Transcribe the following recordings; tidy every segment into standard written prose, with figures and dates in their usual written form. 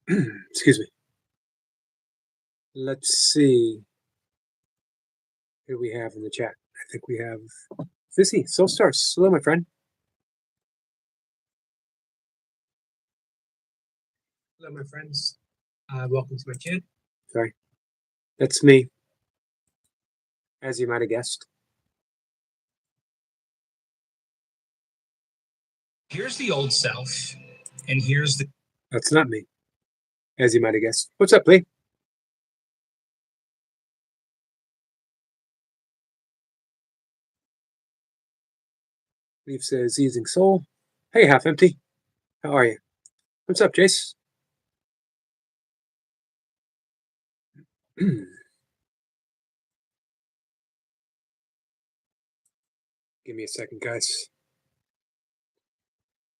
Excuse me. Let's see who we have in the chat. I think we have Fizzy, Soul Stars. Hello, my friend. Hello, my friends. Welcome to my channel. Sorry. That's me, as you might have guessed. Here's the old self, and here's the. That's not me, as you might have guessed. What's up, Lee? Leaf says, easing soul. Hey, half empty. How are you? What's up, Jace? Give me a second, guys.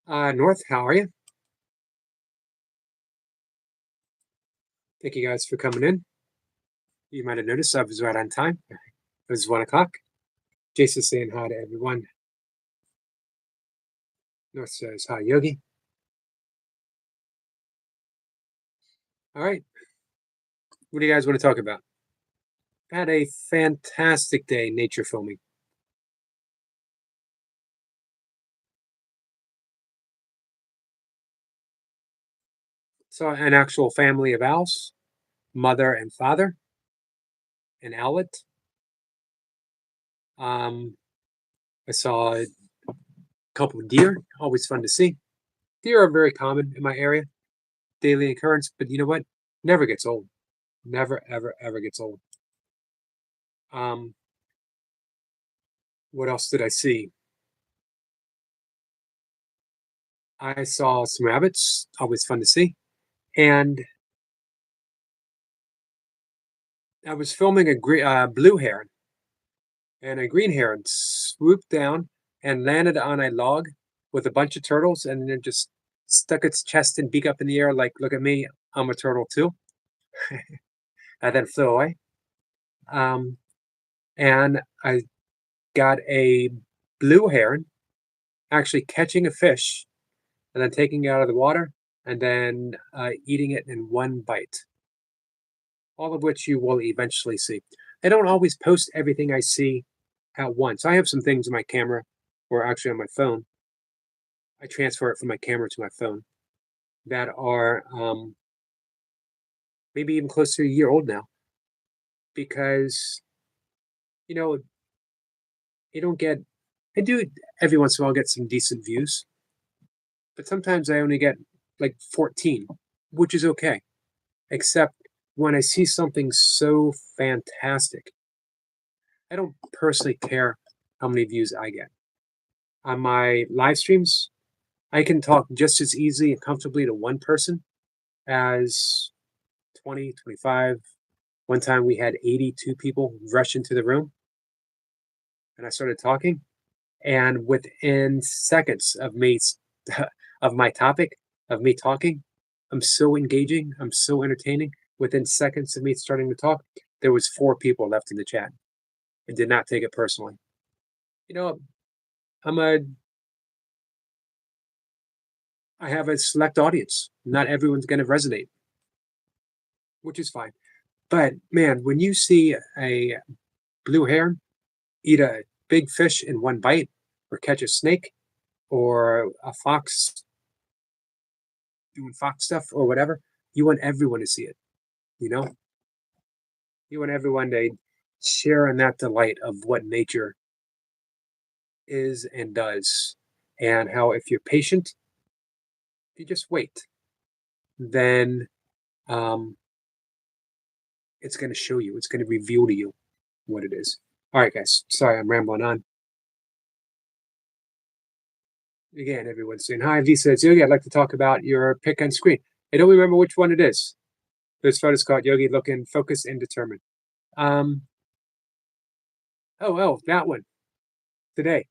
North, how are you? Thank you guys for coming in. You might have noticed I was right on time. It was 1 o'clock. Jason saying hi to everyone. North says hi, Yogi. All right. What do you guys want to talk about? Had a fantastic day nature filming. Saw an actual family of owls, mother and father, an owlet. I saw a couple of deer, always fun to see. Deer are very common in my area, daily occurrence, but you know what? Never gets old. Never, ever, ever gets old. Um, what else did I see? I saw some rabbits, always fun to see. And I was filming a blue heron, and a green heron swooped down and landed on a log with a bunch of turtles, and then just stuck its chest and beak up in the air like, look at me, I'm a turtle too. And then flew away. And I got a blue heron actually catching a fish and then taking it out of the water and then eating it in one bite. All of which you will eventually see. I don't always post everything I see at once. I have some things in my camera or actually on my phone. I transfer it from my camera to my phone that are maybe even close to a year old now because, you know, you don't get, I do every once in a while get some decent views, but sometimes I only get like 14, which is okay. Except when I see something so fantastic, I don't personally care how many views I get. On my live streams, I can talk just as easily and comfortably to one person as 20, 25. One time we had 82 people rush into the room and I started talking. And within seconds of me, of my topic, of me talking, I'm so engaging, I'm so entertaining. Within seconds of me starting to talk, there was 4 people left in the chat and did not take it personally. You know, I'm a I have a select audience. Not everyone's going to resonate, which is fine. But man, when you see a blue heron eat a big fish in one bite, or catch a snake, or a fox doing fox stuff, or whatever, you want everyone to see it. You know, you want everyone to share in that delight of what nature is and does, and how if you're patient, if you just wait, then um, it's going to show you, it's going to reveal to you what it is. All right, guys. Sorry, I'm rambling on. Again, everyone's saying hi. V says, Yogi, I'd like to talk about your pick on screen. I don't remember which one it is. There's photos called Yogi looking focused and determined. Um, oh, that one today.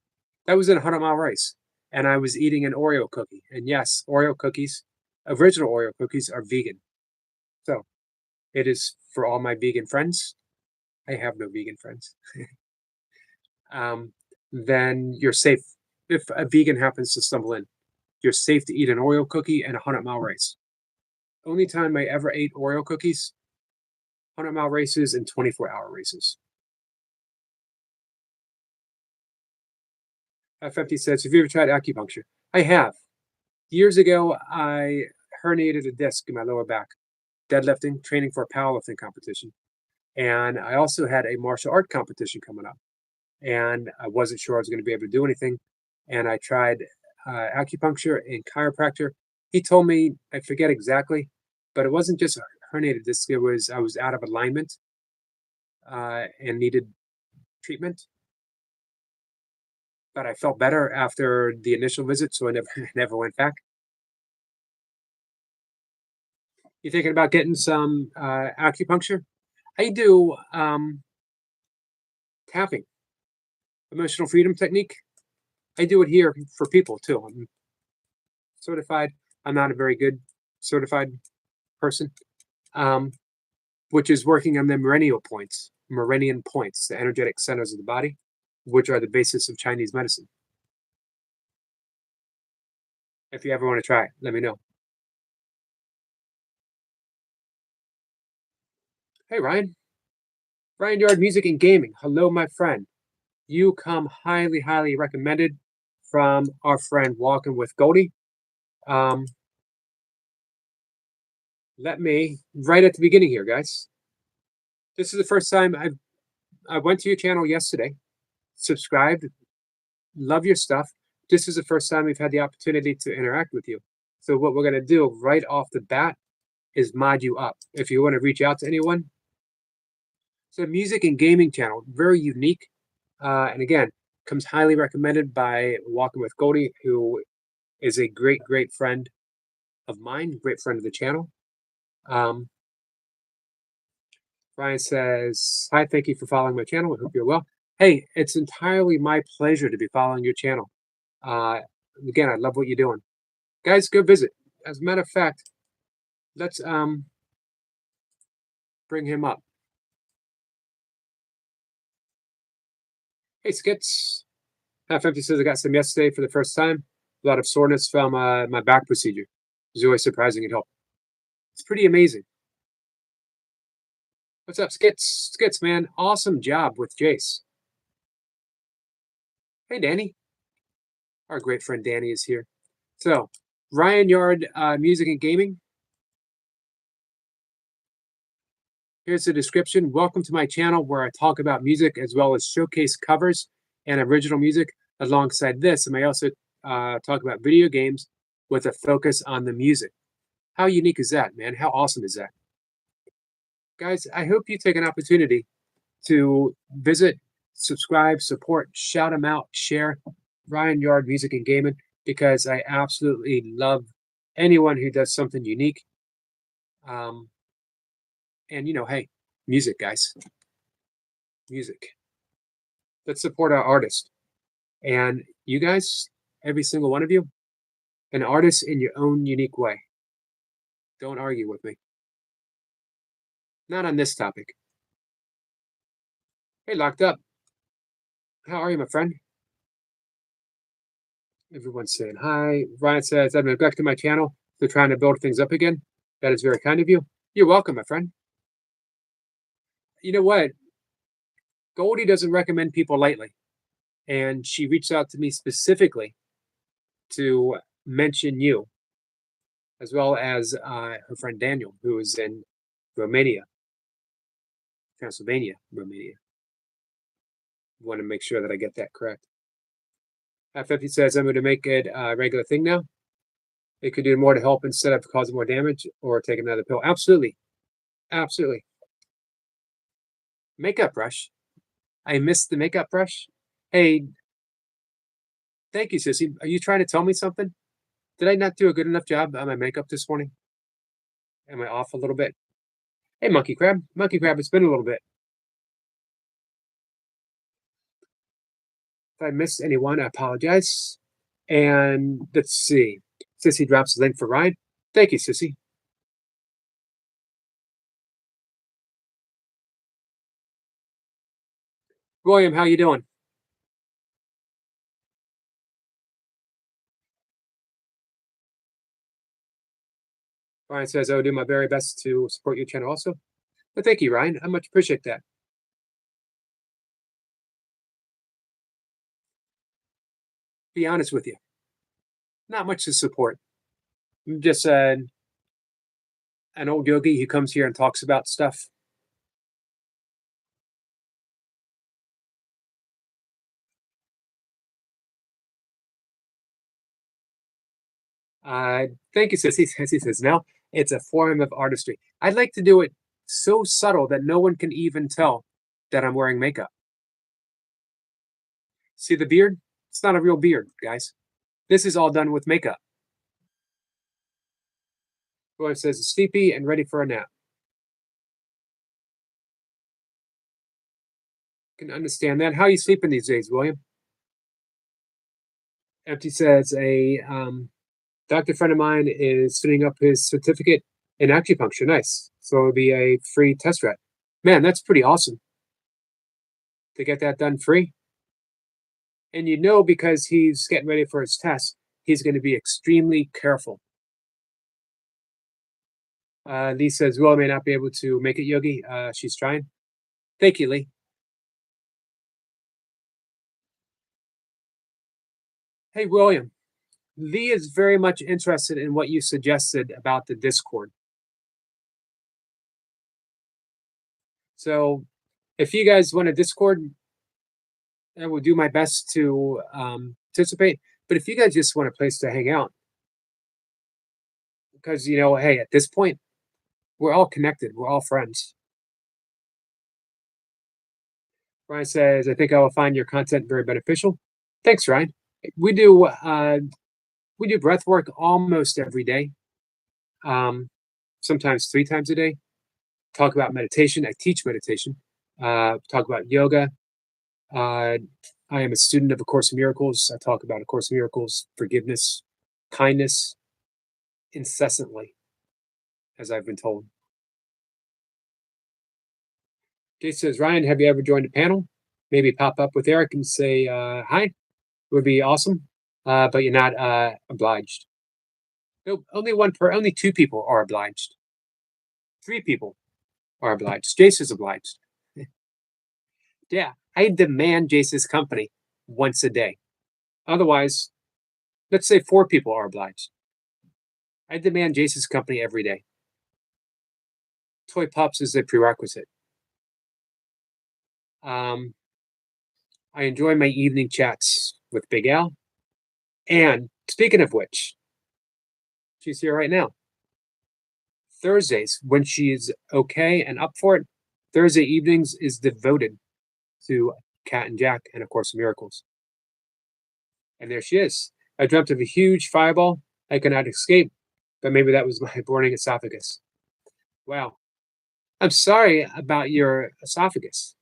That was in a 100 mile race. And I was eating an Oreo cookie. And yes, Oreo cookies, original Oreo cookies, are vegan. So it is for all my vegan friends. I have no vegan friends. Then you're safe. If a vegan happens to stumble in, you're safe to eat an Oreo cookie and a 100 mile race. Only time I ever ate Oreo cookies, 100-mile races and 24-hour races. F50 says, have you ever tried acupuncture? I have. Years ago, I herniated a disc in my lower back, deadlifting, training for a powerlifting competition. And I also had a martial art competition coming up. And I wasn't sure I was going to be able to do anything. And I tried acupuncture and chiropractor. He told me, I forget exactly, but it wasn't just a herniated disc. It was, I was out of alignment and needed treatment. But I felt better after the initial visit, so I never never went back. You thinking about getting some acupuncture? I do tapping, emotional freedom technique. I do it here for people too. I'm certified. I'm not a very good certified person, um, which is working on the meridian points, the energetic centers of the body, which are the basis of Chinese medicine. If you ever want to try it, let me know. Hey, Ryan. Ryan Yard Music and Gaming. Hello, my friend. You come highly, highly recommended from our friend Walking with Goldie. Um, Let me right at the beginning here, guys. This is the first time I went to your channel yesterday, subscribed, love your stuff. This is the first time we've had the opportunity to interact with you. So what we're gonna do right off the bat is mod you up. If you want to reach out to anyone, so music and gaming channel, very unique, and again comes highly recommended by Walking with Goldie, who is a great, great friend of mine, great friend of the channel. Um, Ryan says, hi, thank you for following my channel. I hope you're well. Hey, it's entirely my pleasure to be following your channel. Uh, Again, I love what you're doing. Guys, go visit. As a matter of fact, let's bring him up. Hey, Skits. Half Empty says, I got some yesterday for the first time. A lot of soreness from my back procedure. It was always surprising it helped. It's pretty amazing. What's up, Skits? Skits, man. Awesome job with Jace. Hey, Danny. Our great friend Danny is here. So, Ryan Yard Music and Gaming. Here's the description. Welcome to my channel where I talk about music as well as showcase covers and original music. Alongside this, I may also talk about video games with a focus on the music. How unique is that, man? How awesome is that? Guys, I hope you take an opportunity to visit, subscribe, support, shout them out, share Ryan Yard Music and Gaming, because I absolutely love anyone who does something unique. And hey, music, guys, music. Let's support our artists. And you guys, every single one of you, an artist in your own unique way. Don't argue with me. Not on this topic. Hey, Locked Up. How are you, my friend? Everyone's saying hi. Ryan says, I've neglected my channel. They're trying to build things up again. That is very kind of you. You're welcome, my friend. You know what? Goldie doesn't recommend people lightly. And she reached out to me specifically to mention you, as well as her friend Daniel, who is in Romania, Transylvania, Romania. Want to make sure that I get that correct. F50 says, I'm going to make it a regular thing now. It could do more to help instead of causing more damage or take another pill. Absolutely. Absolutely. Makeup brush. I missed the makeup brush. Hey, thank you, Sissy. Are you trying to tell me something? Did I not do a good enough job on my makeup this morning? Am I off a little bit? Hey, Monkey Crab. Monkey Crab, it's been a little bit. If I missed anyone, I apologize. And let's see. Sissy drops a link for Ryan. Thank you, Sissy. William, how you doing? Ryan says, I'll do my very best to support your channel also. But thank you, Ryan. I much appreciate that. Be honest with you. Not much to support. I'm just an old yogi who comes here and talks about stuff. Thank you, Sissy. Sissy says, no, it's a form of artistry. I'd like to do it so subtle that no one can even tell that I'm wearing makeup. See the beard? It's not a real beard, guys. This is all done with makeup. Boy says, sleepy and ready for a nap. Can understand that. How are you sleeping these days, William? Empty says, a doctor friend of mine is finishing up his certificate in acupuncture. Nice. So it'll be a free test ride. Man, that's pretty awesome to get that done free. And you know, because he's getting ready for his test, he's going to be extremely careful. Lee says, Will may not be able to make it, Yogi. She's trying. Thank you, Lee. Hey, William. Lee is very much interested in what you suggested about the Discord. So if you guys want a Discord, I will do my best to participate. But if you guys just want a place to hang out, because, you know, hey, at this point, we're all connected. We're all friends. Ryan says, I think I will find your content very beneficial. Thanks, Ryan. We do breath work almost every day. Sometimes 3 times a day. Talk about meditation. I teach meditation. Talk about yoga. I am a student of A Course in Miracles. I talk about A Course in Miracles, forgiveness, kindness, incessantly, as I've been told. Jay says, Ryan, have you ever joined a panel? Maybe pop up with Eric and say hi. Would be awesome. But you're not obliged. Nope, only 2 people are obliged. 3 people are obliged. Jace is obliged. Yeah, I demand Jace's company once a day. Otherwise, let's say 4 people are obliged. I demand Jace's company every day. Toy Pups is a prerequisite. I enjoy my evening chats with Big Al. And speaking of which, she's here right now. Thursdays, when she's okay and up for it, Thursday evenings is devoted to Cat and Jack and A Course in Miracles. And there she is. I dreamt of a huge fireball I could not escape, but maybe that was my burning esophagus. Wow. I'm sorry about your esophagus.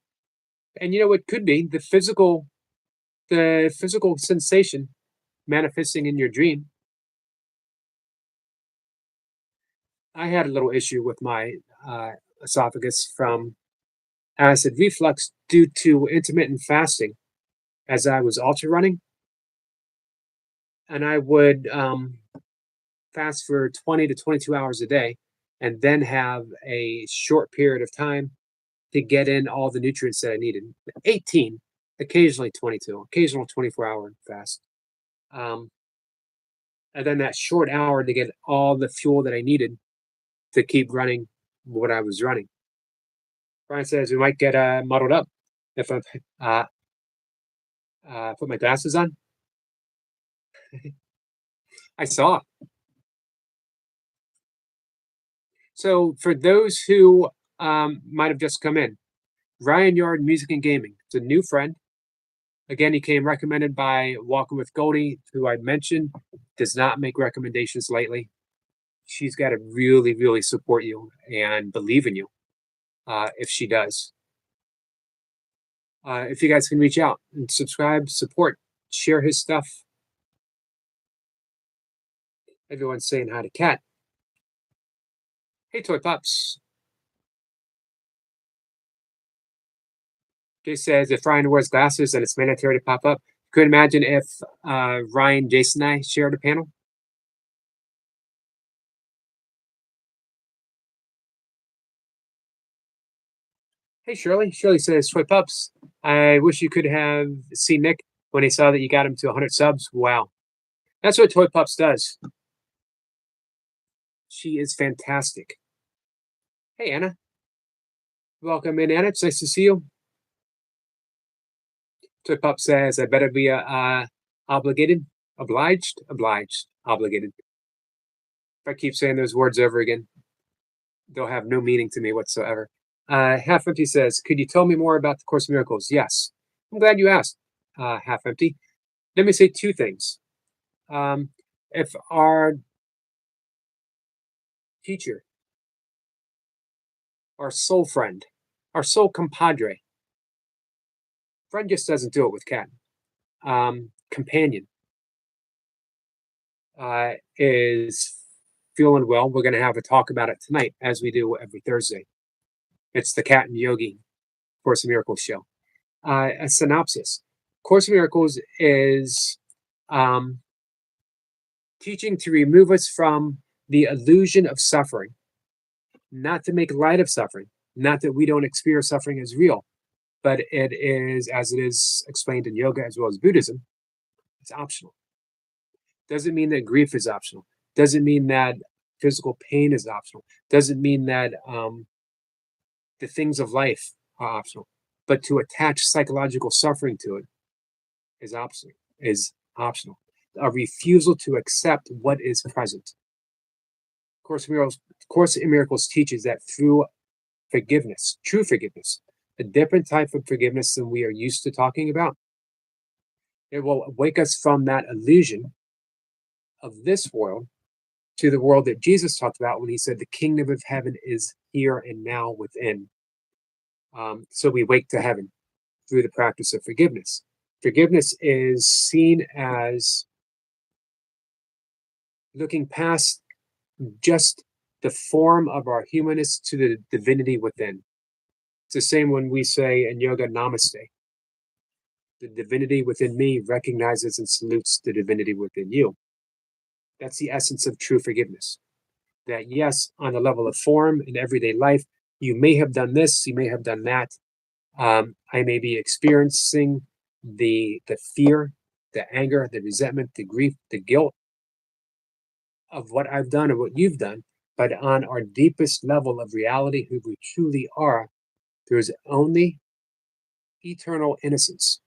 And you know what could be the physical sensation manifesting in your dream. I had a little issue with my esophagus from acid reflux due to intermittent fasting as I was ultra running. And I would fast for 20 to 22 hours a day and then have a short period of time to get in all the nutrients that I needed. 18, occasionally 22, occasional 24-hour fast. And then that short hour to get all the fuel that I needed to keep running what I was running. Brian says we might get muddled up if I put my glasses on. I saw. So for those who might have just come in, Ryan Yard Music and Gaming. It's a new friend. Again, he came recommended by Walking with Goldie, who I mentioned does not make recommendations lightly. She's got to really, really support you and believe in you if she does. If you guys can reach out and subscribe, support, share his stuff. Everyone's saying hi to Cat. Hey, Toy Pups. Jay says if Ryan wears glasses, then it's mandatory to pop up. Could imagine if Ryan, Jason, and I shared a panel. Hey, Shirley. Shirley says, Swipe Ups. I wish you could have seen Nick when he saw that you got him to 100 subs. Wow. That's what Toy Pups does. She is fantastic. Hey, Anna. Welcome in, Anna. It's nice to see you. Toy Pup says, I better be obligated, obliged, obligated. If I keep saying those words over again, they'll have no meaning to me whatsoever. Half Empty says, could you tell me more about the Course in Miracles? Yes. I'm glad you asked, Half Empty. Let me say two things. If our teacher, our soul friend, our soul compadre, friend just doesn't do it with cat, companion, is feeling well, we're going to have a talk about it tonight, as we do every Thursday. It's the Cat and Yogi Course in Miracles show. A synopsis. Course in Miracles is teaching to remove us from the illusion of suffering, not to make light of suffering, not that we don't experience suffering as real, but it is, as it is explained in yoga as well as Buddhism, it's optional. Doesn't mean that grief is optional. Doesn't mean that physical pain is optional. Doesn't mean that the things of life are optional. But to attach psychological suffering to it is optional. A refusal to accept what is present. Course in Miracles teaches that through forgiveness, true forgiveness, a different type of forgiveness than we are used to talking about, it will wake us from that illusion of this world to the world that Jesus talked about when he said the kingdom of heaven is here and now within. So we wake to heaven through the practice of forgiveness. Forgiveness is seen as looking past just the form of our humanness to the divinity within. It's the same when we say in yoga, namaste. The divinity within me recognizes and salutes the divinity within you. That's the essence of true forgiveness. That yes, on a level of form in everyday life, you may have done this, you may have done that. I may be experiencing the fear, the anger, the resentment, the grief, the guilt of what I've done or what you've done. But on our deepest level of reality, who we truly are, there's only eternal innocence.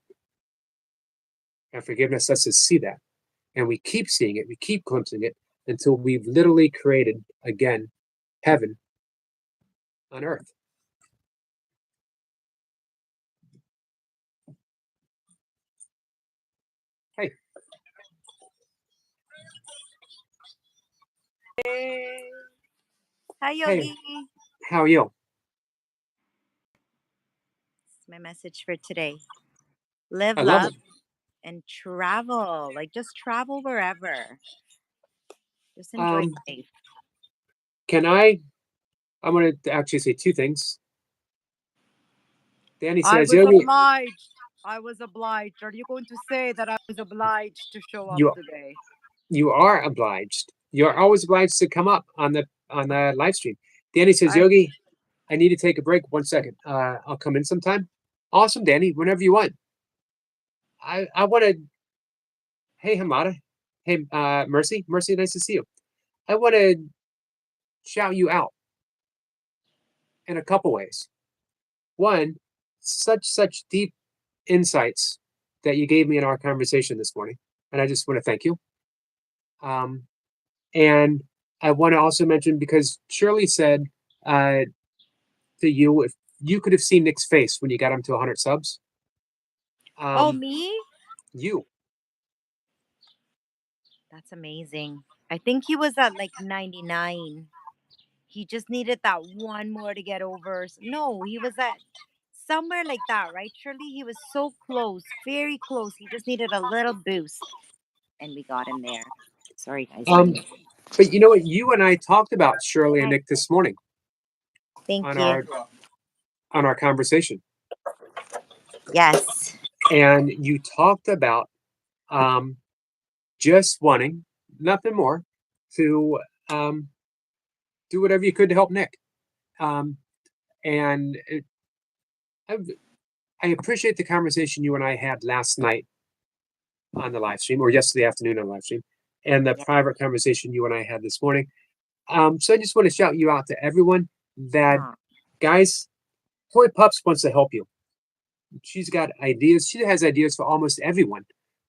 And forgiveness lets us see that. And we keep seeing it, we keep glimpsing it until we've literally created, again, heaven on earth. Hey. Hey. Hi, Yogi. Hey, how are you? It's my message for today. Live, I love love, it. and travel. Like, just travel wherever. Just enjoy life. Can I'm going to actually say two things. Danny says, Yogi, I was obliged. Are you going to say that I was obliged to show up you today? you are obliged. You're always obliged to come up on the live stream. Danny says, Yogi, I need to take a break. 1 second. I'll come in sometime. Awesome, Danny. Whenever you want. I want to. Hey, Hamada. Hey, Mercy. Mercy, nice to see you. I want to shout you out in a couple ways. One, such deep insights that you gave me in our conversation this morning, and I just want to thank you. And I want to also mention, because Shirley said to you, if you could have seen Nick's face when you got him to 100 subs. Me? You. That's amazing. I think he was at like 99. He just needed that one more to get over. No, he was at somewhere like that, right, Shirley? He was so close, very close. He just needed a little boost, and we got him there. Sorry, guys. But you know what? You and I talked about Shirley and Nick this morning. Thank on you. our conversation. Yes. And you talked about just wanting nothing more to do whatever you could to help Nick. And I, I appreciate the conversation you and I had last night on the live stream, or yesterday afternoon on the live stream, and the Yeah. private conversation you and I had this morning. So I just want to shout you out to everyone that, Aw. guys, Toy Pups wants to help you. She's got ideas. She has ideas for almost everyone.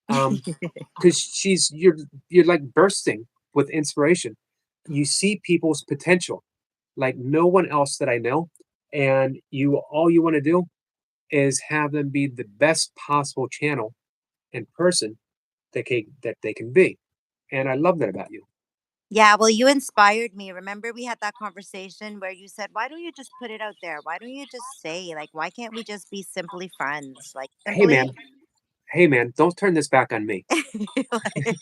Because you're like bursting with inspiration. You see people's potential like no one else that I know, and all you want to do is have them be the best possible channel and person that they can be. And I love that about you. Yeah, well, you inspired me. Remember, we had that conversation where you said, "Why don't you just put it out there? Why don't you just say, like, why can't we just be simply friends? Like, Hey simply." man, hey man, don't turn this back on me. Like,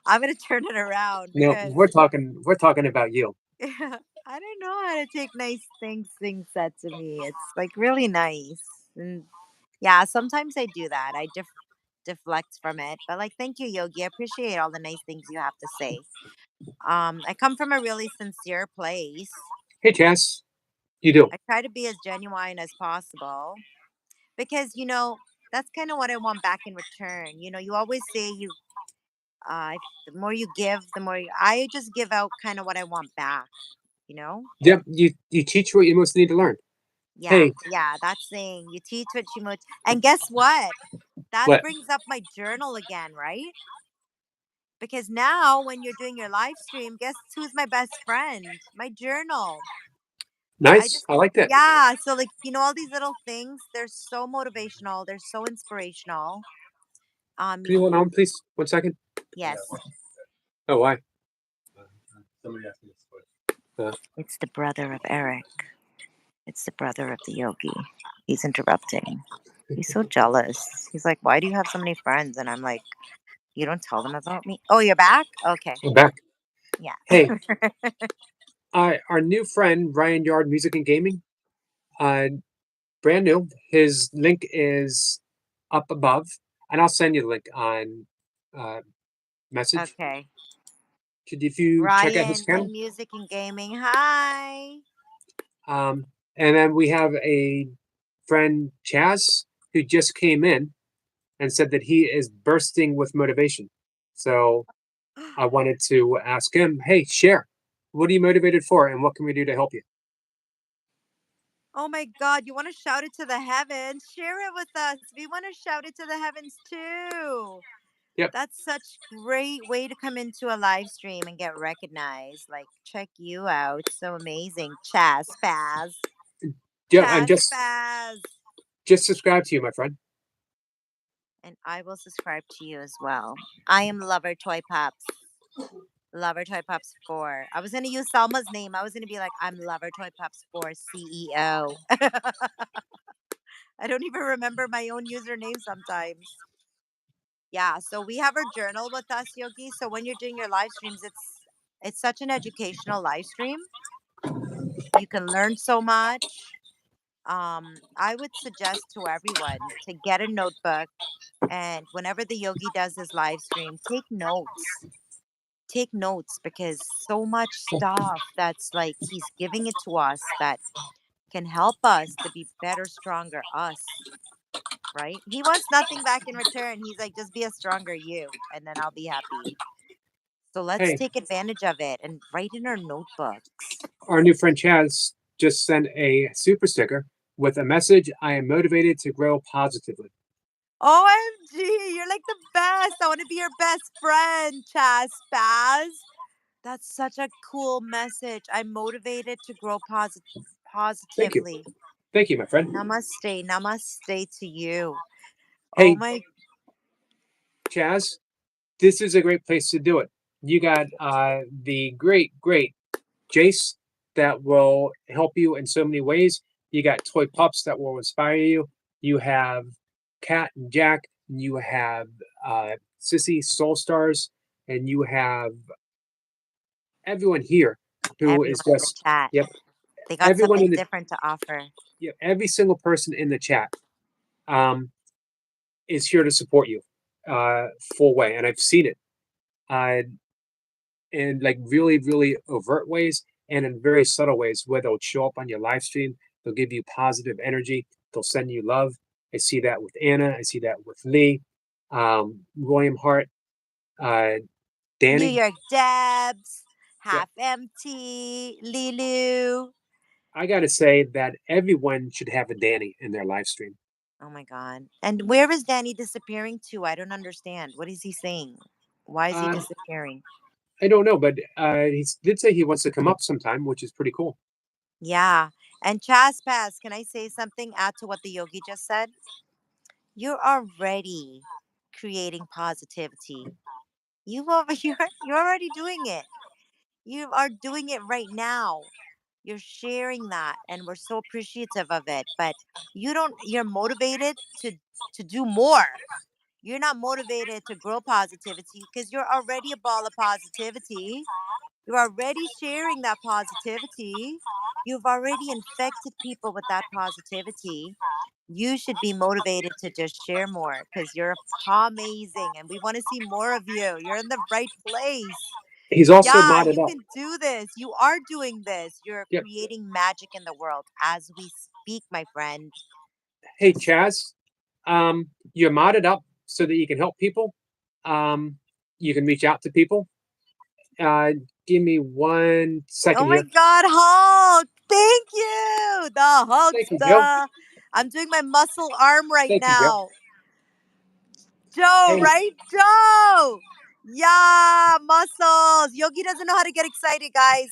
I'm gonna turn it around No, because we're talking about you. I don't know how to take nice things being said to me. It's like really nice, and yeah, sometimes I do that. I deflect from it, but like, thank you, Yogi. I appreciate all the nice things you have to say. I come from a really sincere place. Hey Chess, you do. I try to be as genuine as possible because that's kind of what I want back in return. You always say the more you give, the more I just give out kind of what I want back. You know? Yep, you teach what you most need to learn. Yeah, Hey, yeah. That's saying you teach what you much. And guess what? That what? brings up my journal again, right? Because now when you're doing your live stream, guess who's my best friend? My journal. I Nice. just I like that. Yeah, so like all these little things, they're so motivational, they're so inspirational. Can you hold on, please? 1 second. Yes. Oh, why? It's the brother of Eric. It's the brother of the yogi. He's interrupting. He's so jealous. He's like, "Why do you have so many friends?" And I'm like, "You don't tell them about me." Oh, you're back? Okay. I'm back. Yeah. Hey, our new friend Ryan Yard Music and Gaming, uh, brand new. His link is up above, and I'll send you the link on uh, message. Okay. If you check out his Ryan channel, in music and gaming. Hi. um, and then we have a friend Chaz who just came in and said that he is bursting with motivation. So I wanted to ask him, hey, share. What are you motivated for, and what can we do to help you? Oh my God, you want to shout it to the heavens? Share it with us. We want to shout it to the heavens too. Yep. That's such great way to come into a live stream and get recognized. Like, check you out. So amazing. Chaz Spaz. Yeah, and Chaz Spaz. just subscribe to you, my friend. And I will subscribe to you as well. I am Lover Toy Pops. Lover Toy Pops 4. I was going to use Salma's name. I was going to be like, I'm Lover Toy Pops 4 CEO. I don't even remember my own username sometimes. Yeah, so we have our journal with us, Yogi. So when you're doing your live streams, it's such an educational live stream. You can learn so much. I would suggest to everyone to get a notebook, and whenever the yogi does his live stream, take notes. Take notes because so much stuff that's like he's giving it to us that can help us to be better, stronger us, right? He wants nothing back in return. He's like, just be a stronger you, and then I'll be happy. So let's Hey, take advantage of it and write in our notebooks. our new friend Chaz just sent a super sticker with a message. I am motivated to grow positively. OMG, you're like the best. I want to be your best friend, Chaz Spaz. That's such a cool message. I'm motivated to grow Thank you. positively. Thank you, my friend. Namaste. Namaste to you. Oh Hey, my. Chaz, this is a great place to do it. You got the great Jace that will help you in so many ways. You got Toy Pups that will inspire you. You have Kat and Jack. And you have Sissy Soul Stars, and you have everyone here who is Everyone in the just chat. yep. They got Everyone something in the different to offer. yep, every single person in the chat um, is here to support you full way, and I've seen it. Uh, in like really overt ways and in very subtle ways where they'll show up on your live stream, They'll give you positive energy. They'll send you love. I see that with Anna. I see that with Lee, William Hart, uh, New Danny. York Debs, Yeah, Half Empty, Lilu. I got to say that everyone should have a Danny in their live stream. Oh my God. And where is Danny disappearing to? I don't understand. What is he saying? Why is he Um, disappearing? I don't know, but he did say he wants to come up sometime, which is pretty cool. Yeah. And Chaz Pass, can I say something? Add to what the yogi just said? You're already creating positivity. You're already doing it. You are doing it right now. You're sharing that and we're so appreciative of it. But you're motivated to do more. You're not motivated to grow positivity because you're already a ball of positivity. You're already sharing that positivity. You've already infected people with that positivity. You should be motivated to just share more because you're amazing and we want to see more of you. You're in the right place. He's also Yeah, modded you up. can do this. You are doing this. You're Yep. creating magic in the world as we speak, my friend. Hey, Chaz, you're modded up so that you can help people. You can reach out to people. Uh, Give me 1 Oh second my here. God, Hulk! Thank you, the Thank you, Joe. Hulkster. I'm doing my muscle arm right Thank you, Joe. now. Joe, Hey, right? Joe! Yeah, muscles. Yogi doesn't know how to get excited, guys.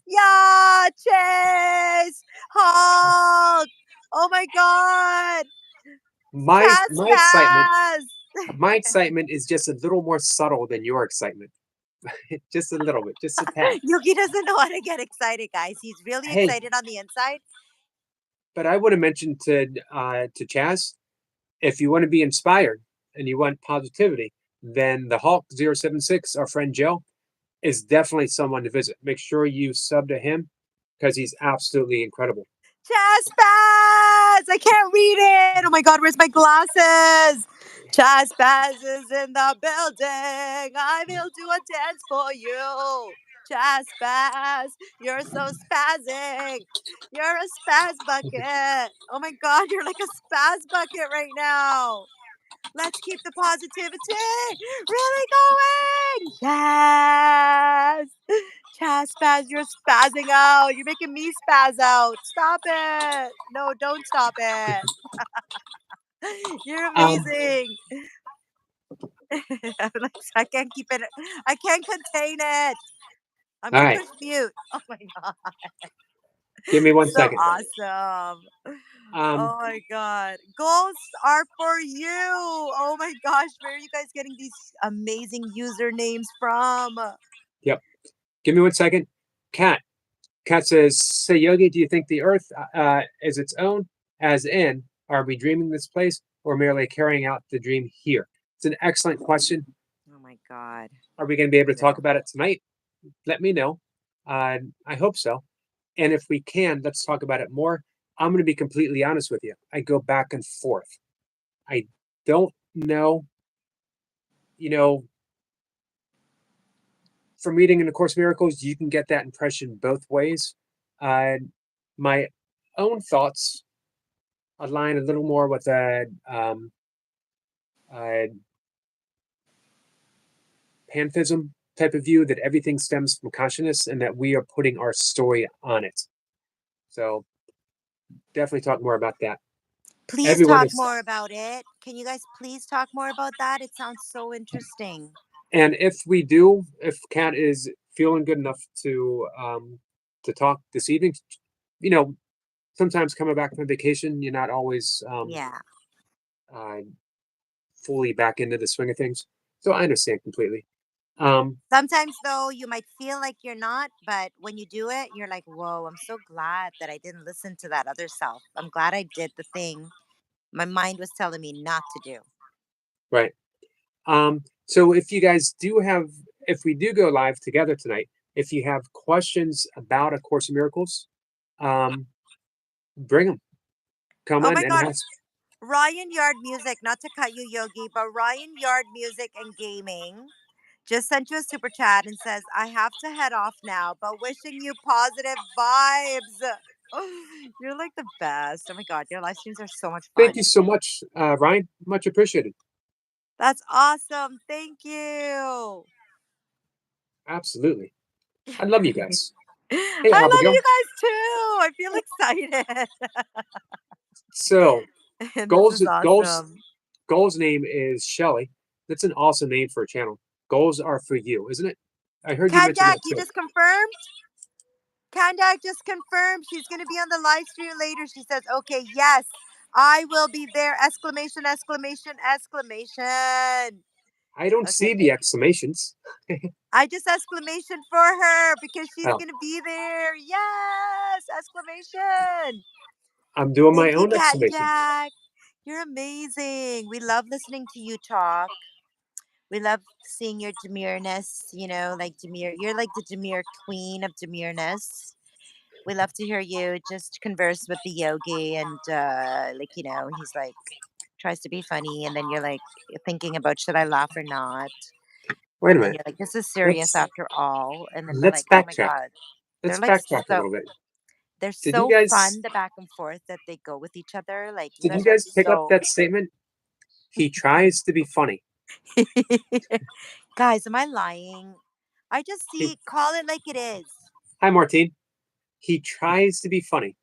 Yeah, Chase! Hulk! Oh my God! my Chaz my excitement, Pass! my excitement is just a little more subtle than your excitement. Just a little bit, just a tad. Yogi doesn't know how to get excited, guys. He's really Hey, excited on the inside. but I would have mentioned to Chaz, if you want to be inspired and you want positivity, then the Hulk 076, our friend Joe, is definitely someone to visit. Make sure you sub to him because he's absolutely incredible. Chaz Pass! I can't read it. Oh my God, where's my glasses? Chaz Pass is in the building. I will do a dance for you. Chaz Pass, you're so spazzing. You're a spaz bucket. Oh my God, you're like a spaz bucket right now. Let's keep the positivity really going. Yes. Chaz Spaz, you're spazzing out. You're making me spaz out. Stop it. No, don't stop it. You're Um, amazing. I'm like, I can't keep it. I can't contain it. I'm all going to right, push mute. Oh my God. give me 1 second. So awesome. Um, Oh my God. Goals are for you. Oh my gosh. Where are you guys getting these amazing usernames from? yep. Give me 1 second. Cat says, "Say Yogi, do you think the Earth is its own? As in, are we dreaming this place or merely carrying out the dream here?" It's an excellent question. Oh my God. Are we going to be able to talk No. about it tonight? Let me know. I hope so. And if we can, let's talk about it more. I'm going to be completely honest with you. I go back and forth. I don't know, you know, from reading in the Course in Miracles, you can get that impression both ways. Uh, my own thoughts align a little more with a pantheism type of view that everything stems from consciousness and that we are putting our story on it. So definitely talk more about that. Please Everyone talk is, more about it. Can you guys please talk more about that? It sounds so interesting. and if we do, if Kat is feeling good enough to talk this evening, you know, sometimes coming back from vacation, you're not always Yeah. uh, fully back into the swing of things. So I understand completely. Um, Sometimes, though, you might feel like you're not, but when you do it, you're like, whoa, I'm so glad that I didn't listen to that other self. I'm glad I did the thing my mind was telling me not to do. right. So if you guys do have, if we do go live together tonight, if you have questions about A Course in Miracles, um, bring them. Come Oh on my and God. ask. Ryan Yard Music, not to cut you, Yogi, but Ryan Yard Music and Gaming just sent you a super chat and says, I have to head off now, but wishing you positive vibes. You're like the best. Oh my god, your live streams are so much Thank fun. you so much, Ryan. Much appreciated. That's awesome. Thank you. Absolutely. I love you guys. I Hey, love Abigail. you guys too. I feel excited. So, This goals, is goals, awesome. goals name is Shelly. That's an awesome name for a channel. Goals are for you, isn't it? I heard you mention Kandak, that you too. just confirmed? Kandak just confirmed she's going to be on the live stream later. She says, okay, yes, I will be there. Exclamation, exclamation, exclamation. I don't Okay. see the exclamations. I just exclamation for her because she's Oh, going to be there. Yes, exclamation. I'm doing my Thank you, own Cat and exclamation. Jack. You're amazing. We love listening to you talk. We love seeing your demureness, like demure. You're like the demure queen of demureness. We love to hear you just converse with the yogi and he's like tries to be funny and then you're like thinking about should I laugh or not? Wait a And then minute. you're like, this is serious Let's after all. And then we're let's like, oh my backtrack. God. They're Let's like backtrack a so little bit. they're Did you so guys fun, the back and forth that they go with each other. Like you did you guys are guys pick up so that statement? He tries to be funny. guys, am I lying? I just He, call it like it is. hi, Martine. He tries to be funny.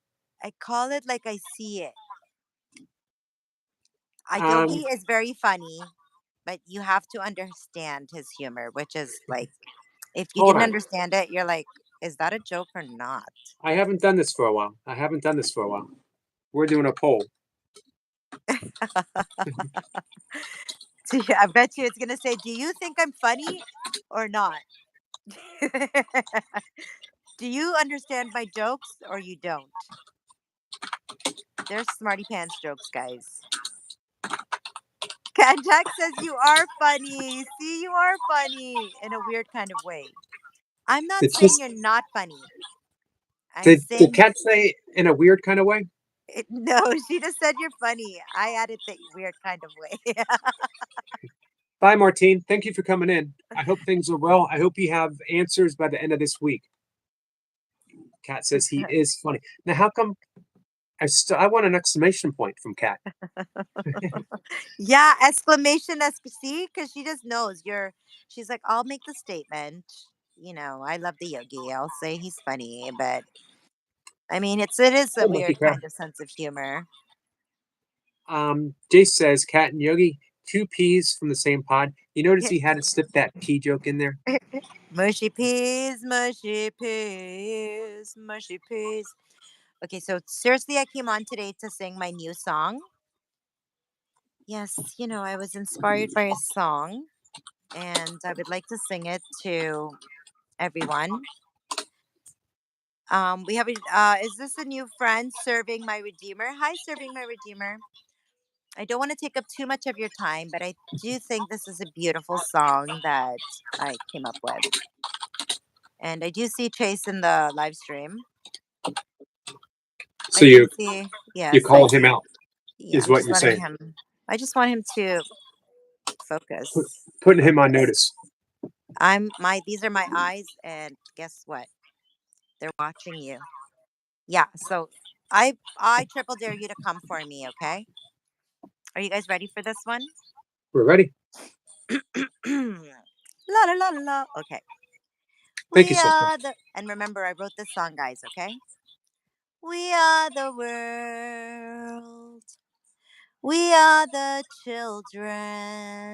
I call it like I see it. Um, Yogi is very funny, but you have to understand his humor, which is like, if you hold didn't on. understand it, you're like, is that a joke or not? I haven't done this for a while. We're doing a poll. I bet you it's gonna say, "Do you think I'm funny or not? Do you understand my jokes or you don't?" They're smarty pants jokes, guys. Kantak says you are funny. See, you are funny in a weird kind of way. I'm not Did saying just you're not funny. I'm did saying Cat say in a weird kind of way? no. She just said you're funny. I added the weird kind of way. Bye, Martine. Thank you for coming in. I hope things are well. I hope you have answers by the end of this week. Cat says he is funny. Now, how come I want an exclamation point from Cat? Yeah, exclamation, see, because she just knows you're. She's like, I'll make the statement. I love the yogi. I'll say he's funny, but I mean, it is Hey, a Monkey weird Crab. kind of sense of humor. Jace says Cat and Yogi, two peas from the same pod. You notice Yeah. he had to slip that pea joke in there? Mushy peas, mushy peas, mushy peas. Okay, so seriously, I came on today to sing my new song. Yes, I was inspired by a song, and I would like to sing it to everyone. We have is this a new friend serving my redeemer? Hi, serving my redeemer. I don't want to take up too much of your time, but I do think this is a beautiful song that I came up with. And I do see Chase in the live stream. So I do you see, you yes, call him out, yeah, is I'm what just you're letting saying. him, I just want him to focus. Putting him on Focus. notice. These are my eyes, and guess what? They're watching you. Yeah, so I triple dare you to come for me, okay? Are you guys ready for this one? We're ready. La la la la la. Okay. Thank you, We sister. are the and remember I wrote this song, guys, okay? We are the world. We are the children.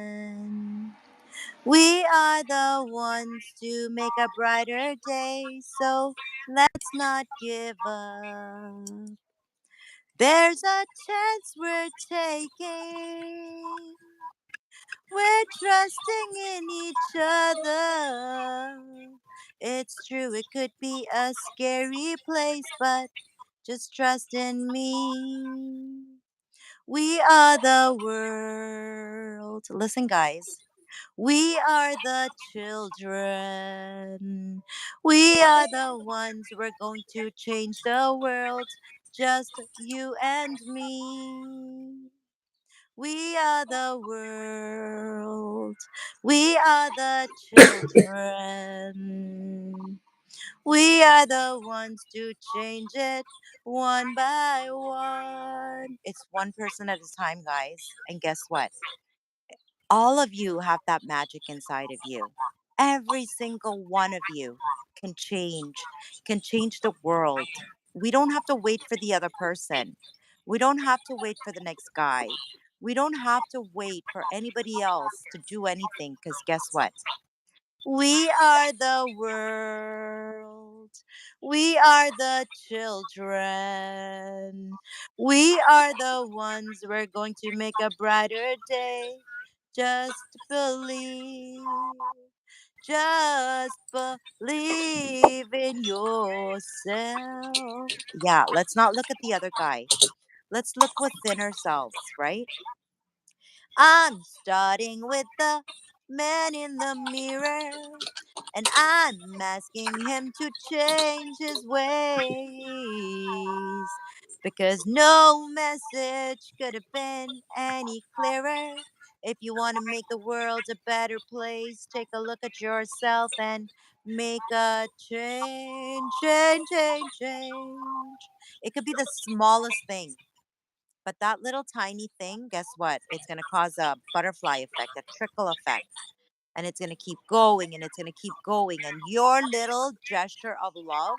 We are the ones to make a brighter day. So let's not give up. There's a chance we're taking. We're trusting in each other. It's true, it could be a scary place, but just trust in me. We are the world. Listen, guys. We are the children. We are the ones we're going to change the world. Just you and me. We are the world. We are the children. We are the ones to change it one by one. It's one person at a time, guys. And guess what? All of you have that magic inside of you. Every single one of you can change the world. We don't have to wait for the other person. We don't have to wait for the next guy. We don't have to wait for anybody else to do anything because guess what? We are the world. We are the children. We are the ones we're going to make a brighter day. Just believe. Just believe in yourself. Yeah, let's not look at the other guy. Let's look within ourselves, right? I'm starting with the man in the mirror, and I'm asking him to change his ways. Because no message could have been any clearer. If you want to make the world a better place, take a look at yourself and make a change, change, change, change. It could be the smallest thing, but that little tiny thing, guess what? It's going to cause a butterfly effect, a trickle effect, and it's going to keep going and it's going to keep going. And your little gesture of love,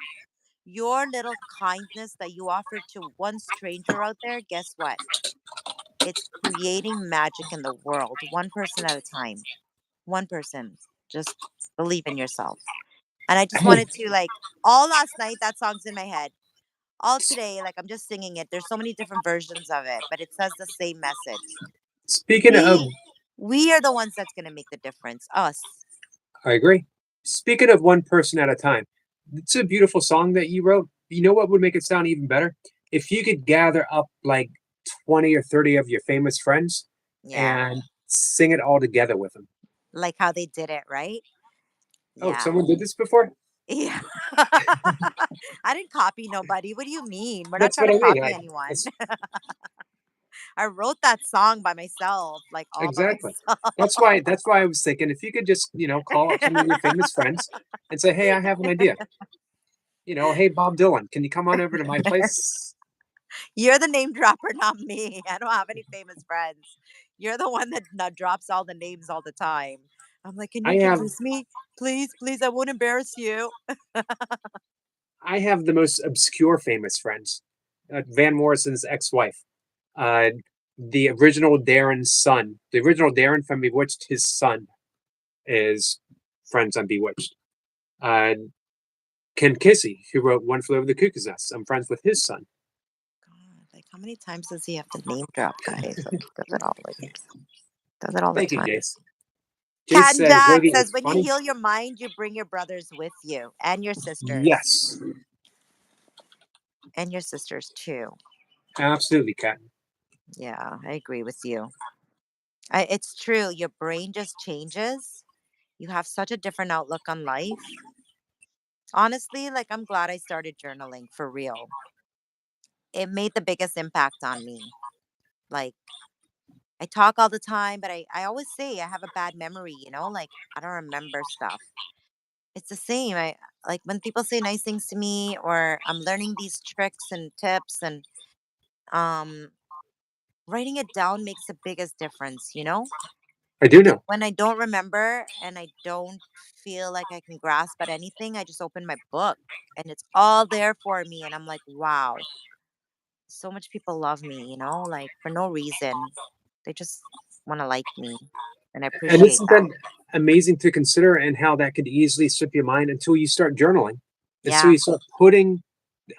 your little kindness that you offer to one stranger out there, guess what? It's creating magic in the world, one person at a time. One person. Just believe in yourself. And I just wanted to, like, all last night, that song's in my head. All today, like, I'm just singing it. There's so many different versions of it, but it says the same message. Speaking of, We are the ones that's going to make the difference. Us. I agree. Speaking of one person at a time, it's a beautiful song that you wrote. You know what would make it sound even better? If you could gather up like 20 or 30 of your famous friends Yeah. and sing it all together with them. Like how they did it, right? Oh, Yeah. someone did this before? Yeah. I didn't copy nobody. What do you mean? We're not That's trying what to I mean. copy anyone. That's I wrote that song by myself, like all by exactly. myself. That's why I was thinking if you could just, call up some of your famous friends and say, "Hey, I have an idea." "Hey, Bob Dylan, can you come on over to my place?" You're the name dropper, not me. I don't have any famous friends. You're the one that drops all the names all the time. I'm like, can you I have introduce me? Please, please, I won't embarrass you. I have the most obscure famous friends. Van Morrison's ex-wife, uh, the original Darren's son, the original Darren from Bewitched. His son is friends on Bewitched. Uh, Ken Kissy, who wrote One Flew Over the Cuckoo's Nest. I'm friends with his son. God, like how many times does he have to name drop, guys? Like he does it all the Thank you, time. Jace. Jace Cat and says, Jack Hoagie, says, it's when you funny. heal your mind, you bring your brothers with you and your sisters. Yes, And your sisters too. absolutely, Kat. Yeah, I agree with you. It's true. Your brain just changes. You have such a different outlook on life. Honestly, like I'm glad I started journaling for real. It made the biggest impact on me. Like I talk all the time, but I always say I have a bad memory, like I don't remember stuff. It's the same. I like when people say nice things to me or I'm learning these tricks and tips and um writing it down makes the biggest difference. I do know. When I don't remember and I don't feel like I can grasp at anything, I just open my book and it's all there for me and I'm like, wow, so much people love me, like for no reason. They just want to like me and I And appreciate isn't that. that amazing to consider and how that could easily slip your mind until you start journaling, until Yeah. you start putting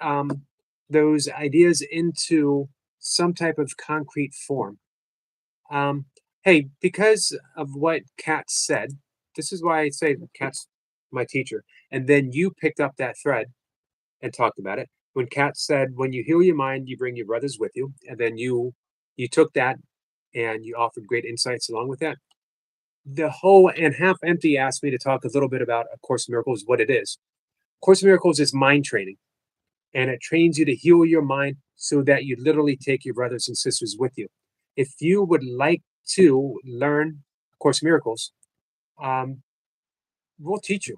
um, those ideas into some type of concrete form. Um, hey, because of what Kat said, this is why I say Kat's my teacher. And then you picked up that thread and talked about it. When Kat said, "When you heal your mind, you bring your brothers with you," and then you took that and you offered great insights along with that. The whole and half empty asked me to talk a little bit about A Course in Miracles, what it is. Course in Miracles is mind training, and it trains you to heal your mind so that you literally take your brothers and sisters with you. If you would like to learn A Course in Miracles, um, we'll teach you.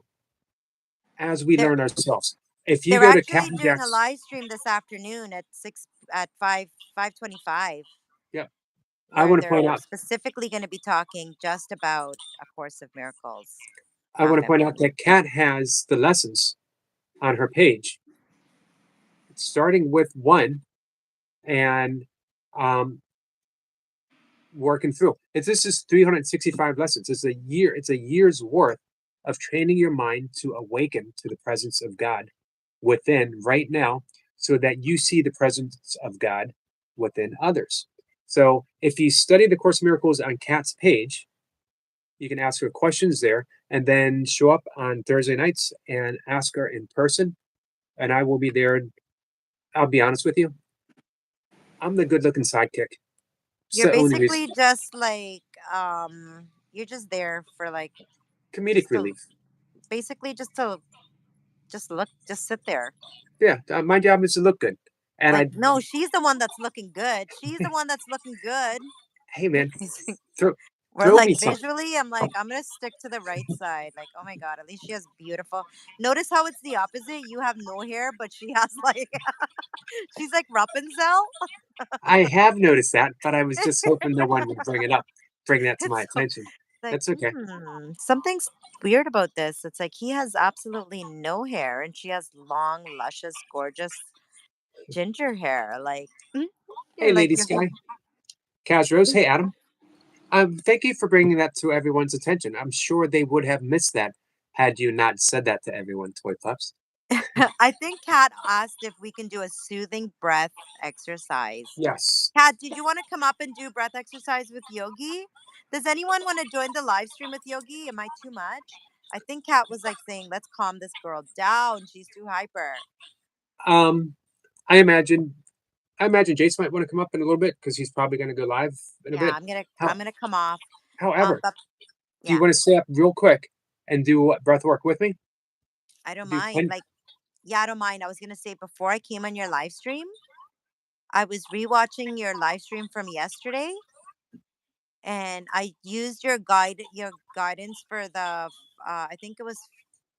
as we They're learn ourselves. If you they're go to Cat actually and doing a Jack's, live stream this afternoon at 5:25, yep, I where want to point they're out, specifically going to be talking just about A Course of Miracles. I want to point out Everyone. that Kat has the lessons on her page, starting with one and um, working through. This is 365 lessons. It's a year. It's a year's worth of training your mind to awaken to the presence of God within right now, so that you see the presence of God within others. So if you study the Course in Miracles on Kat's page, you can ask her questions there, and then show up on Thursday nights and ask her in person. And I will be there. I'll be honest with you. I'm the good-looking sidekick. It's You're the only reason. basically just like you're just there for like Comedic just to relief. basically just look, just sit there. Yeah, my job is to look good. And Like, no, she's the one that's looking good. She's the one that's looking good. hey man, throw We're throw like me some. visually, I'm like, I'm gonna stick to the right side. Like, oh my god, at least she has beautiful. Notice how it's the opposite. You have no hair, but she has like she's like Rapunzel. I have noticed that, but I was just hoping no one would bring it up, bring that to my It's so attention. like, That's okay. something's weird about this. It's like he has absolutely no hair, and she has long, luscious, gorgeous ginger hair. Like, Hey, you're like Lady you're. Sky, Kaz Rose. Hey, Adam. Thank you for bringing that to everyone's attention. I'm sure they would have missed that had you not said that to everyone, Toy Pups. I think Kat asked if we can do a soothing breath exercise. Yes. Kat, did you want to come up and do breath exercise with Yogi? Does anyone want to join the live stream with Yogi? Am I too much? I think Kat was like saying, let's calm this girl down. She's too hyper. Um, I imagine I imagine Jace might want to come up in a little bit because he's probably going to go live in a Yeah, bit. I'm gonna come off. However, But do you yeah, want to stay up real quick and do breath work with me? I don't Do mind. 10. Like, yeah, I don't mind. I was gonna say before I came on your live stream, I was rewatching your live stream from yesterday, and I used your guidance for the I think it was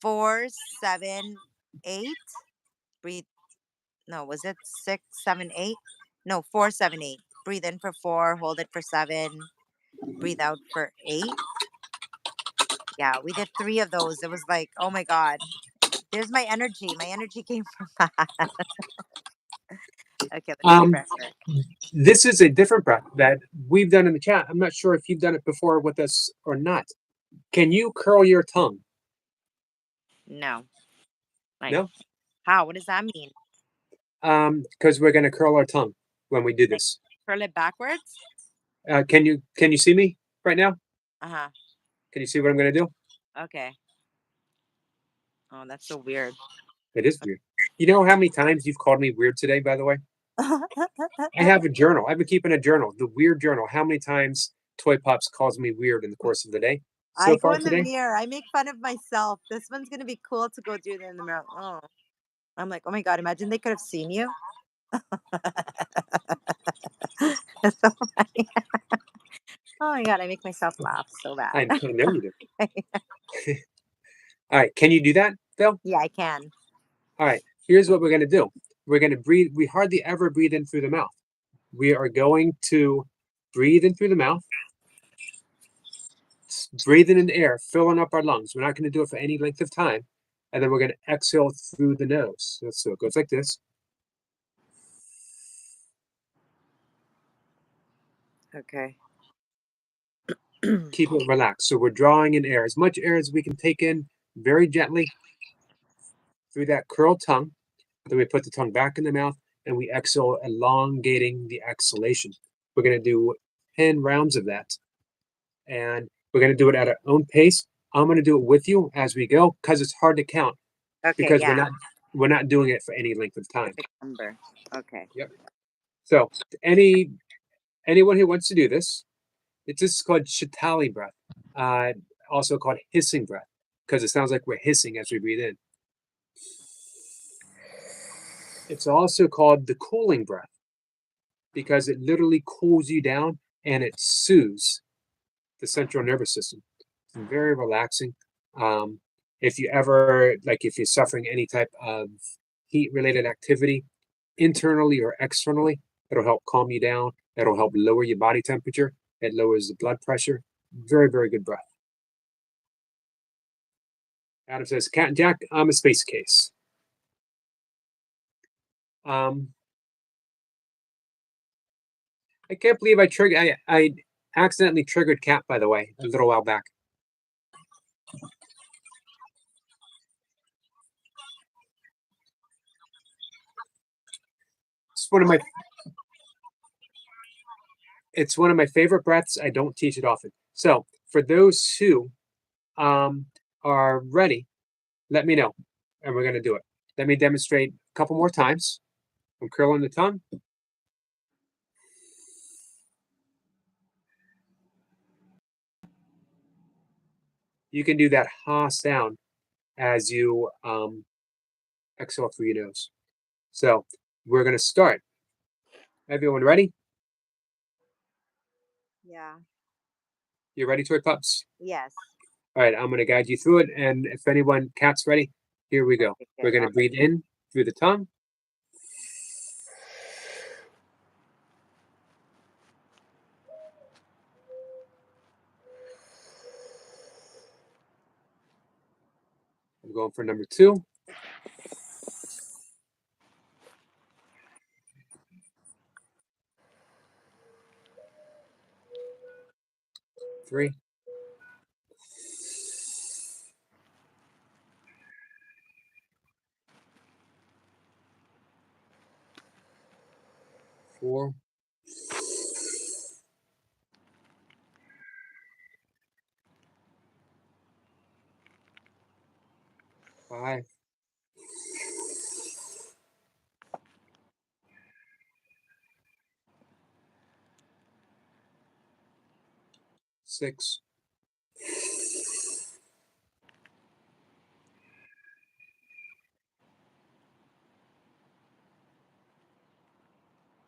4, 7, 8. Breathe. No, was it 6, 7, 8? No, 4, 7, 8. Breathe in for 4, hold it for 7, breathe out for 8. Yeah, we did 3 of those. It was like, oh my god, there's my energy. My energy came from that. Okay, let me do Um, breath work. this is a different breath that we've done in the chat. I'm not sure if you've done it before with us or not. Can you curl your tongue? No, like No? how? What does that mean? Because we're going to curl our tongue when we do Like this. curl it backwards? Can you see me right now? Uh huh. Can you see what I'm going to do? Okay. Oh, that's so weird. It is weird. You know how many times you've called me weird today, by the way? I have a journal. I've been keeping a journal, the weird journal. How many times Toy Pops calls me weird in the course of the day? I So go far in the today, mirror. I make fun of myself. This one's gonna be cool to go do it in the mirror. Oh, I'm like, oh my god! Imagine they could have seen you. That's so funny. Oh my god! I make myself laugh so bad. I know you do. All right, can you do that, Phil? Yeah, I can. All right, here's what we're going to do. We're going to breathe. We hardly ever breathe in through the mouth. We are going to breathe in through the mouth, breathing in the air, filling up our lungs. We're not going to do it for any length of time. And then we're going to exhale through the nose. So it goes like this. Okay. Keep it relaxed. So we're drawing in air, as much air as we can take in very gently through that curled tongue. Then we put the tongue back in the mouth and we exhale, elongating the exhalation. We're going to do 10 rounds of that. And we're going to do it at our own pace. I'm going to do it with you as we go because it's hard to count Okay. because Yeah. we're not doing it for any length of time. Number. Okay. Yep. So anyone who wants to do this, it's just called Shitali breath, also called hissing breath, because it sounds like we're hissing as we breathe in. It's also called the cooling breath because it literally cools you down and it soothes the central nervous system. It's very relaxing. If you ever, like if you're suffering any type of heat related activity, internally or externally, it'll help calm you down. It'll help lower your body temperature. It lowers the blood pressure. Very, very good breath. Adam says, Cat and Jack, I'm a space case. I can't believe I accidentally triggered Cat, by the way, a little while back. It's one of my favorite breaths. I don't teach it often. So for those who are ready, let me know, and we're gonna do it. Let me demonstrate a couple more times. I'm curling the tongue. You can do that ha sound as you exhale through your nose. So we're gonna start. Everyone ready? Yeah. You ready, Toy Pups? Yes. All right, I'm gonna guide you through it, and if anyone, Cat's ready, here we go. Okay, We're gonna breathe in through the tongue. I'm going for number 2. 3. 4. 5. 6.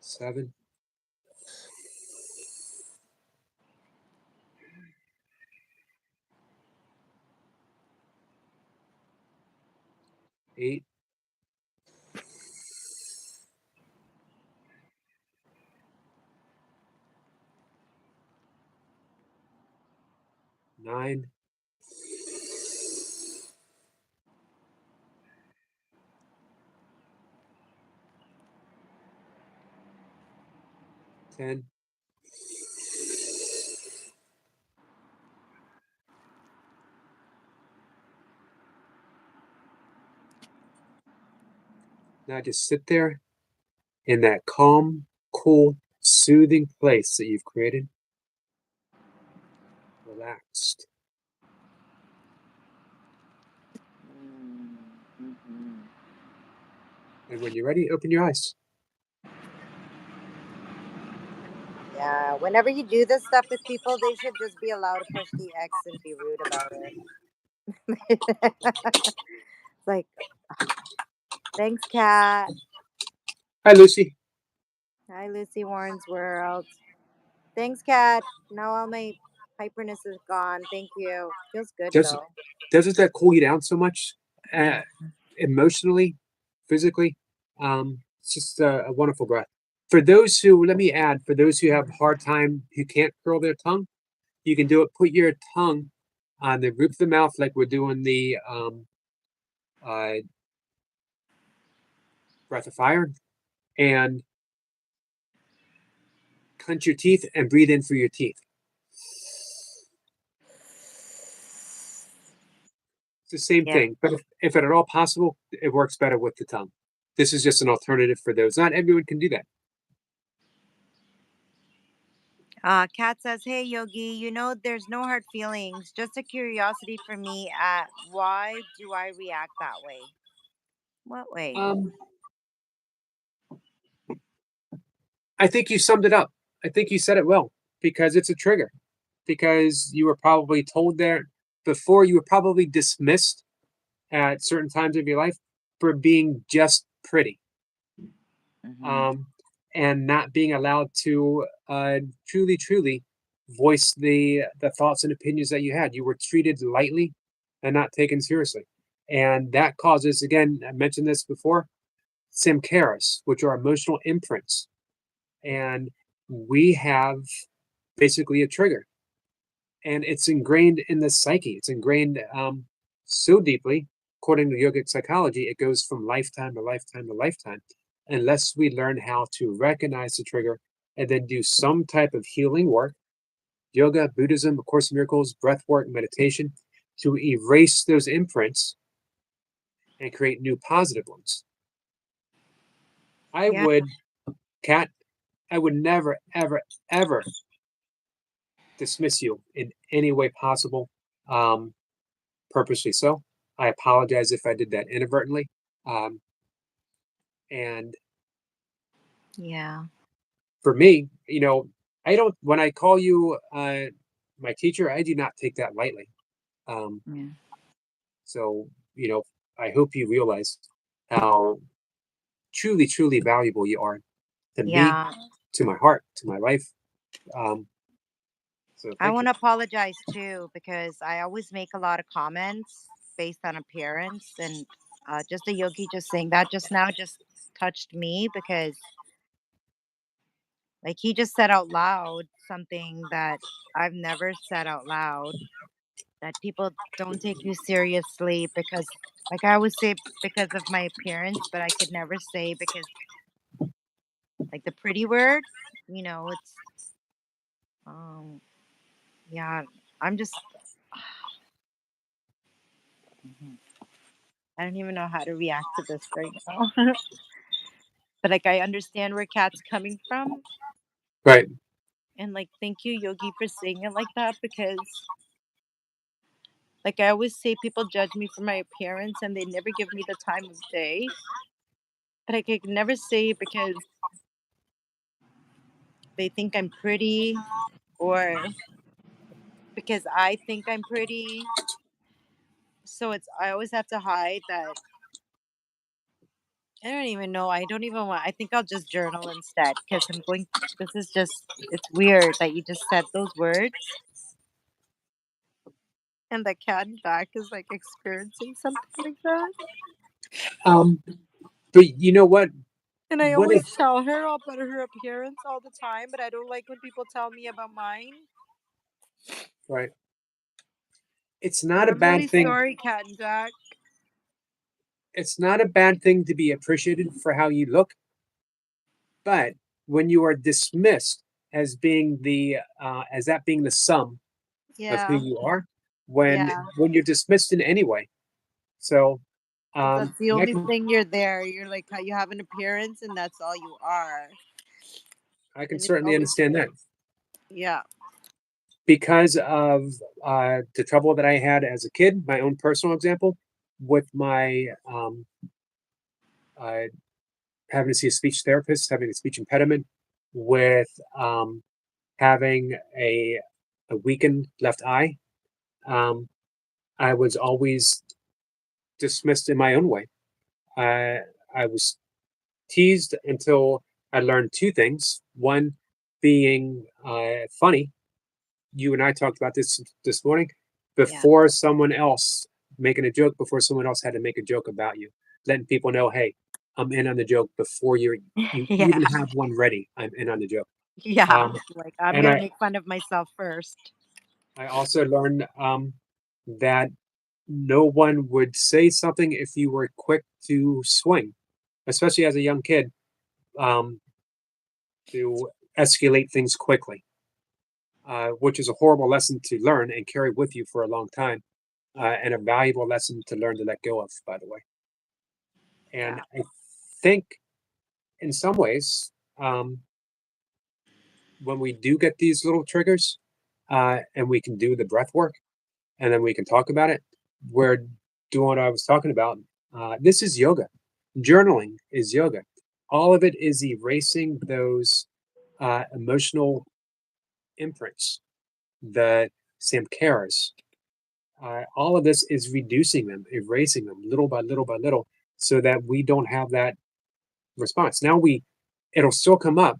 7. 8. 9. 10. 'Now just sit there in that calm, cool, soothing place that you've created. Relaxed. Mm-hmm. And when you're ready, open your eyes. Yeah. Whenever you do this stuff with people, they should just be allowed to push the X and be rude about it. Like, thanks, Kat. Hi, Lucy. Hi, Lucy Warren's World. Thanks, Kat. Now all my hyperness is gone. Thank you. Feels good Does, though. doesn't that cool you down so much? Emotionally, physically? It's just a wonderful breath. For those who, let me add, for those who have a hard time, who can't curl their tongue, you can do it. Put your tongue on the roof of the mouth like we're doing the uh, breath of fire, and clench your teeth and breathe in through your teeth. It's the same Yeah. thing, but if at all possible, it works better with the tongue. This is just an alternative for those. Not everyone can do that. Kat says, "Hey Yogi, there's no hard feelings. Just a curiosity for me. Why do I react that way? What way? I think you summed it up. I think you said it well, because it's a trigger. Because you were probably told there before, you were probably dismissed at certain times of your life for being just pretty, Mhm. and not being allowed to truly voice the thoughts and opinions that you had. You were treated lightly. and not taken seriously. And that causes, again, I mentioned this before, samskaras, which are emotional imprints. And we have basically a trigger, and it's ingrained in the psyche. It's ingrained so deeply, according to yogic psychology, it goes from lifetime to lifetime to lifetime, unless we learn how to recognize the trigger and then do some type of healing work, yoga, Buddhism, A Course in Miracles, breath work, meditation, to erase those imprints and create new positive ones. I Yeah. would, Kat, I would never, ever, ever dismiss you in any way possible, um, purposely so. I apologize if I did that inadvertently. Um, and Yeah. for me, I don't, when I call you my teacher, I do not take that lightly. Um, Yeah. so, I hope you realize how truly, truly valuable you are to me, Yeah. to my heart, to my life. Um, so I thank want you. to apologize too because I always make a lot of comments based on appearance, and just a yogi just saying that just now just touched me because like he just said out loud something that I've never said out loud, that people don't take you seriously because like I always say because of my appearance, but I could never say because like the pretty word, it's um yeah, I'm just Mhm. I don't even know how to react to this right now. But like I understand where Kat's coming from, Right. and like thank you Yogi for saying it like that because like I always say people judge me for my appearance and they never give me the time of day. But like, I could never say it because they think I'm pretty or because I think I'm pretty. So it's I always have to hide that. I don't even know. I don't even want. I think I'll just journal instead because I'm going. This is just. It's weird that you just said those words and that cat in back is like experiencing something like that. Um, but you know what? And I What if, always tell her about her appearance all the time, but I don't like when people tell me about mine. right? It's But not a I'm bad really thing. sorry, Cat and Jack. It's not a bad thing to be appreciated for how you look, but when you are dismissed as being as that being the sum of who Yeah, you are, when yeah. when you're dismissed in any way. So, That's the like, only thing you're there. You're like how you have an appearance, and that's all you are. I can And it's certainly always understand that yeah, because of the trouble that I had as a kid. My own personal example with my uh, having to see a speech therapist, having a speech impediment, with having a weakened left eye. Um, I was always dismissed in my own way. I was teased until I learned two things. One being funny. You and I talked about this morning. yeah, Before someone else making a joke, before someone else had to make a joke about you, letting people know, hey, I'm in on the joke before you yeah, even have one ready. I'm in on the joke. yeah. Um, Like I'm and gonna I make fun of myself first. I also learned that no one would say something if you were quick to swing, especially as a young kid, um, to escalate things quickly, which is a horrible lesson to learn and carry with you for a long time, and a valuable lesson to learn to let go of, by the way. And Yeah, I think in some ways, when we do get these little triggers, and we can do the breath work, and then we can talk about it, we're doing what I was talking about. This is yoga. Journaling is yoga. All of it is erasing those emotional imprints, the samskaras. All of this is reducing them, erasing them little by little by little, so that we don't have that response. It'll still come up,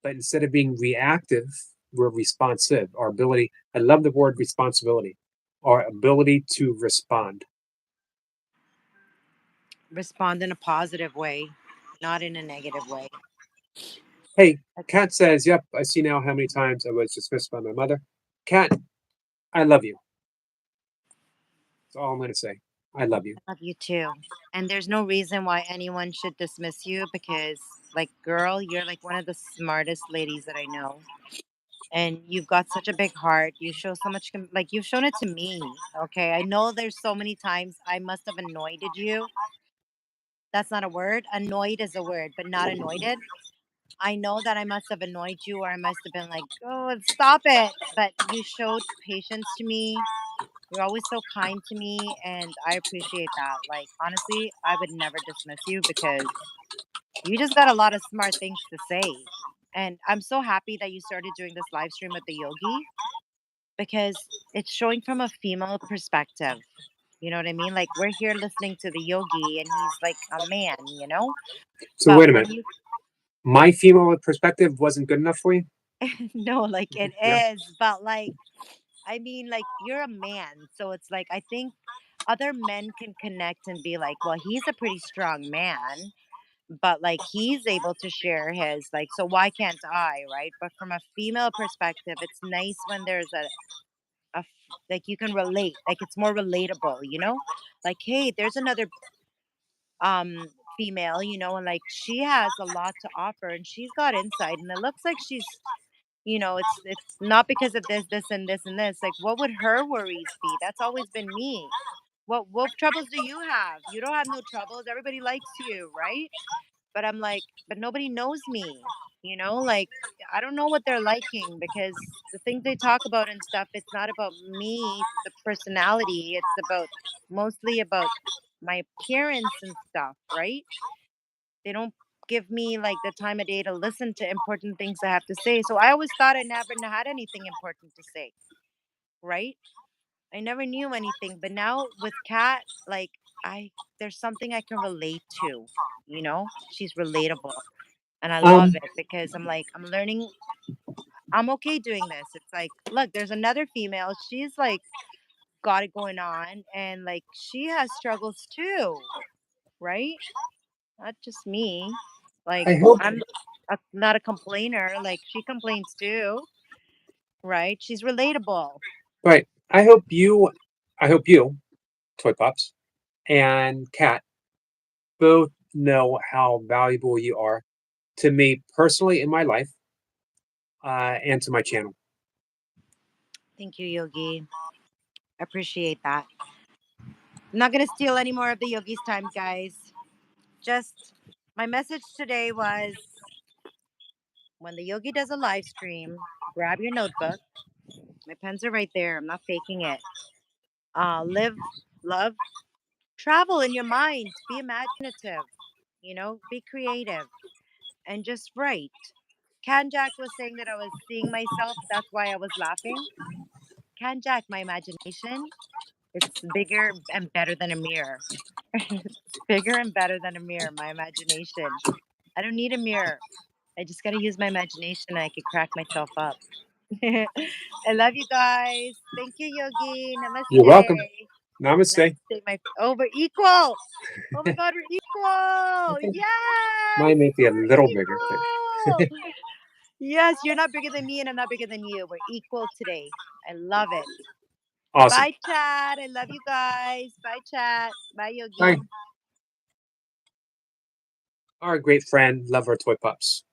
but instead of being reactive, we're responsive. Our ability, I love the word responsibility. our ability to respond. Respond in a positive way, not in a negative way. Hey, Kat says, "Yep, I see now how many times I was dismissed by my mother." Kat, I love you. That's all I'm going to say. I love you. I love you too. And there's no reason why anyone should dismiss you because, like, girl, you're like one of the smartest ladies that I know. And you've got such a big heart. You show so much, like, you've shown it to me. Okay. I know there's so many times I must have annoyed you. That's not a word. Annoyed is a word, but not annoyed. I know that I must have annoyed you or I must have been like, oh, stop it. But you showed patience to me. You're always so kind to me. And I appreciate that. Like, honestly, I would never dismiss you because you just got a lot of smart things to say. And I'm so happy that you started doing this live stream with the yogi because it's showing from a female perspective. You know what I mean? Like, we're here listening to the yogi and he's like a man. So But wait a when minute. you My female perspective wasn't good enough for you? no, like it Yeah. is, but like I mean, like you're a man, so it's like I think other men can connect and be like, well, he's a pretty strong man, but like he's able to share his like, so why can't I, right? But from a female perspective, it's nice when there's like you can relate, like it's more relatable. Like, hey, there's another female, and like she has a lot to offer and she's got insight and it looks like it's not because of this and this and this. Like, what would her worries be? That's always been me. What troubles do you have? You don't have no troubles. Everybody likes you, right? But I'm like, but nobody knows me. Like I don't know what they're liking because the things they talk about and stuff, it's not about me, the personality. It's about mostly about my appearance and stuff, right? They don't give me like the time of day to listen to important things I have to say. So I always thought I never had anything important to say, right? I never knew anything, but now with Kat, like I there's something I can relate to. She's relatable and I love Um, it because I'm like I'm learning I'm okay doing this. It's like, look, there's another female. She's like got it going on and like she has struggles too, right? Not just me. Like I hope I'm not a complainer. Like she complains too, right? She's relatable. right. I hope you, Toy Pops, and Kat both know how valuable you are to me personally in my life, and to my channel. Thank you, Yogi. Appreciate that. I'm not gonna steal any more of the Yogi's time, guys. Just my message today was when the Yogi does a live stream, grab your notebook. My pens are right there. I'm not faking it. Live, love, travel in your mind. Be imaginative. Be creative and just write. Kanjak was saying that I was seeing myself. That's why I was laughing. Kanjak, my imagination, it's bigger and better than a mirror. It's bigger and better than a mirror, my imagination. I don't need a mirror. I just got to use my imagination and I could crack myself up. I love you guys. Thank you, Yogi. You're welcome. Namaste. Namaste. Namaste, we're equal. Oh my God, we're equal. Yes, Mine may be a we're little bigger, equal. but Yes, you're not bigger than me and I'm not bigger than you. We're equal today. I love it. awesome. Bye, chat. I love you guys. Bye, chat. Bye, Bye. Yogi. Our great friend, love our Toy Pops.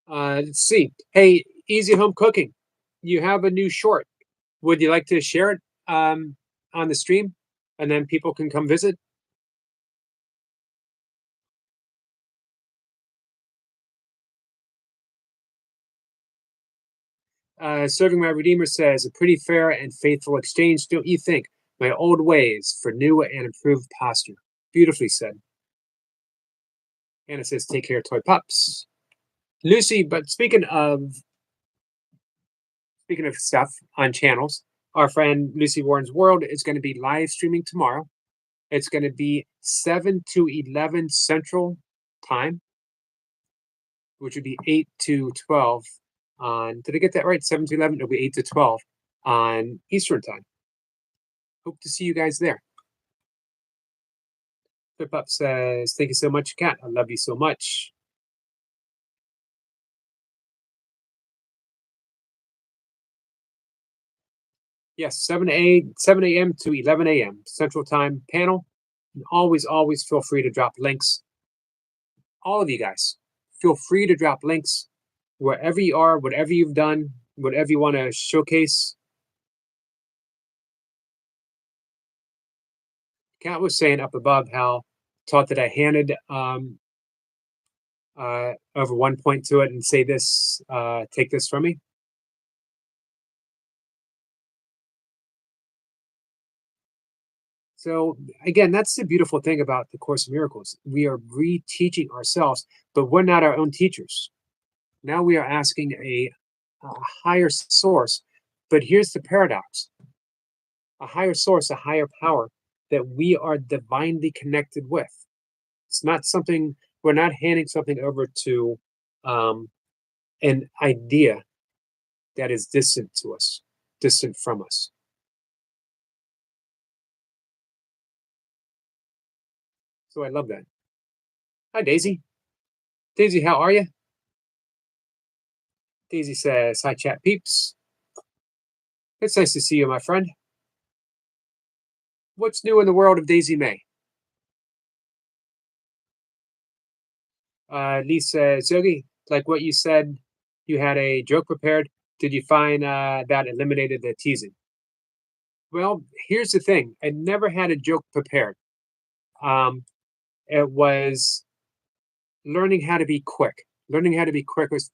Let's see. Hey, Easy Home Cooking, you have a new short. Would you like to share it on the stream, and then people can come visit? Serving My Redeemer says, a pretty fair and faithful exchange, don't you think? My old ways for new and improved posture. Beautifully said. Anna says, take care, Toy Pups. Lucy, but speaking of stuff on channels, our friend Lucy Warren's World is going to be live streaming tomorrow. It's going to be 7 to 11 Central Time. which would be 8 to 12 on, did I get that right? 7 to 11, it'll be 8 to 12 on Eastern time. Hope to see you guys there. Flip Up says, thank you so much, Kat. I love you so much. Yes, 7 a.m. to 11 a.m. Central Time panel. And always feel free to drop links. All of you guys, feel free to drop links wherever you are, whatever you've done, whatever you want to showcase. Kat was saying up above how taught that I handed over 1 point to it and say this, take this from me. So again, that's the beautiful thing about the Course in Miracles. We are reteaching ourselves, but we're not our own teachers. Now we are asking a higher source. But here's the paradox: a higher source, a higher power that we are divinely connected with. It's not something, we're not handing something over to an idea that is distant to us, distant from us. So I love that. Hi, Daisy. Daisy, how are you? Daisy says, hi, chat peeps. It's nice to see you, my friend. What's new in the world of Daisy May? Lee says, Yogi, like what you said, you had a joke prepared. Did you find that eliminated the teasing? Well, here's the thing. I never had a joke prepared. It was learning how to be quick,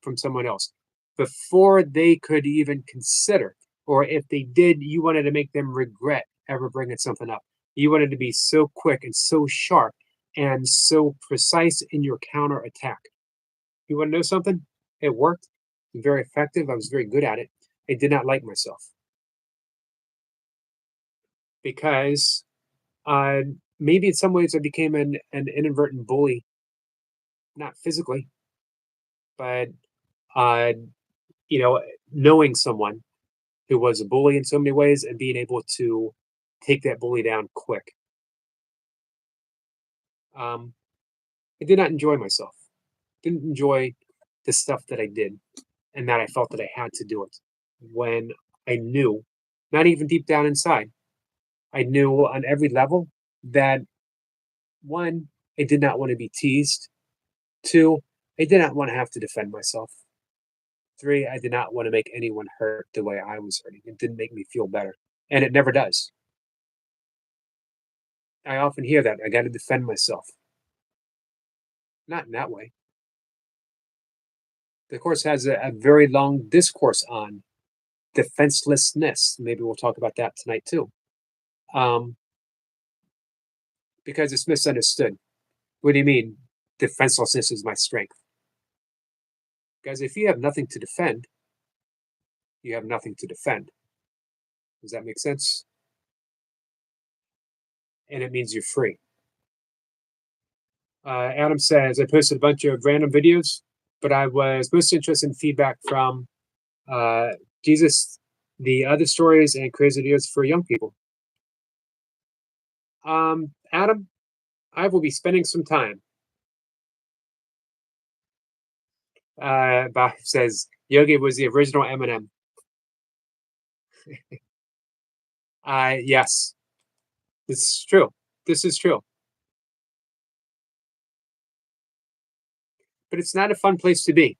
from someone else before they could even consider, or if they did, you wanted to make them regret ever bringing something up. You wanted to be so quick and so sharp and so precise in your counter attack. You want to know something? It worked. Very effective. I was very good at it. I did not like myself because maybe in some ways I became an inadvertent bully, not physically, but uh, knowing someone who was a bully in so many ways and being able to take that bully down quick. I did not enjoy myself. Didn't enjoy the stuff that I did, and that I felt that I had to do it when I knew, not even deep down inside, I knew on every level that one, I did not want to be teased. Two, I did not want to have to defend myself. Three, I did not want to make anyone hurt the way I was hurting. It didn't make me feel better. And it never does. I often hear that. I got to defend myself. Not in that way. The Course has a very long discourse on defenselessness. Maybe we'll talk about that tonight too. Because it's misunderstood. What do you mean? Defenselessness is my strength. Guys, if you have nothing to defend, you have nothing to defend. Does that make sense? And it means you're free. Adam says, I posted a bunch of random videos, but I was most interested in feedback from Jesus, the other stories, and crazy ideas for young people. Adam, I will be spending some time. Bob says, Yogi was the original Eminem. Yes, this is true. This is true. But it's not a fun place to be.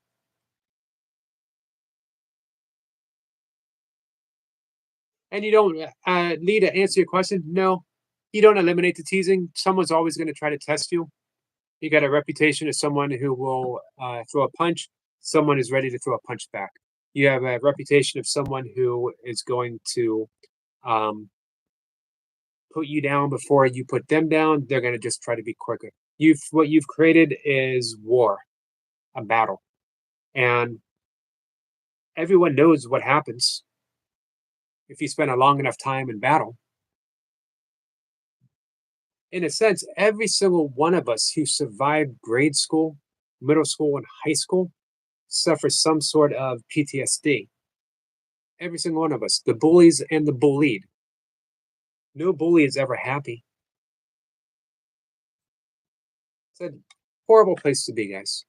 And you don't, Lee, to answer your question, no, you don't eliminate the teasing. Someone's always going to try to test you. You got a reputation as someone who will throw a punch. Someone is ready to throw a punch back. You have a reputation of someone who is going to put you down before you put them down. They're going to just try to be quicker. What you've created is war, a battle, and everyone knows what happens if you spend a long enough time in battle. In a sense, every single one of us who survived grade school, middle school, and high school suffers some sort of PTSD. Every single one of us, the bullies and the bullied. No bully is ever happy. It's a horrible place to be, guys.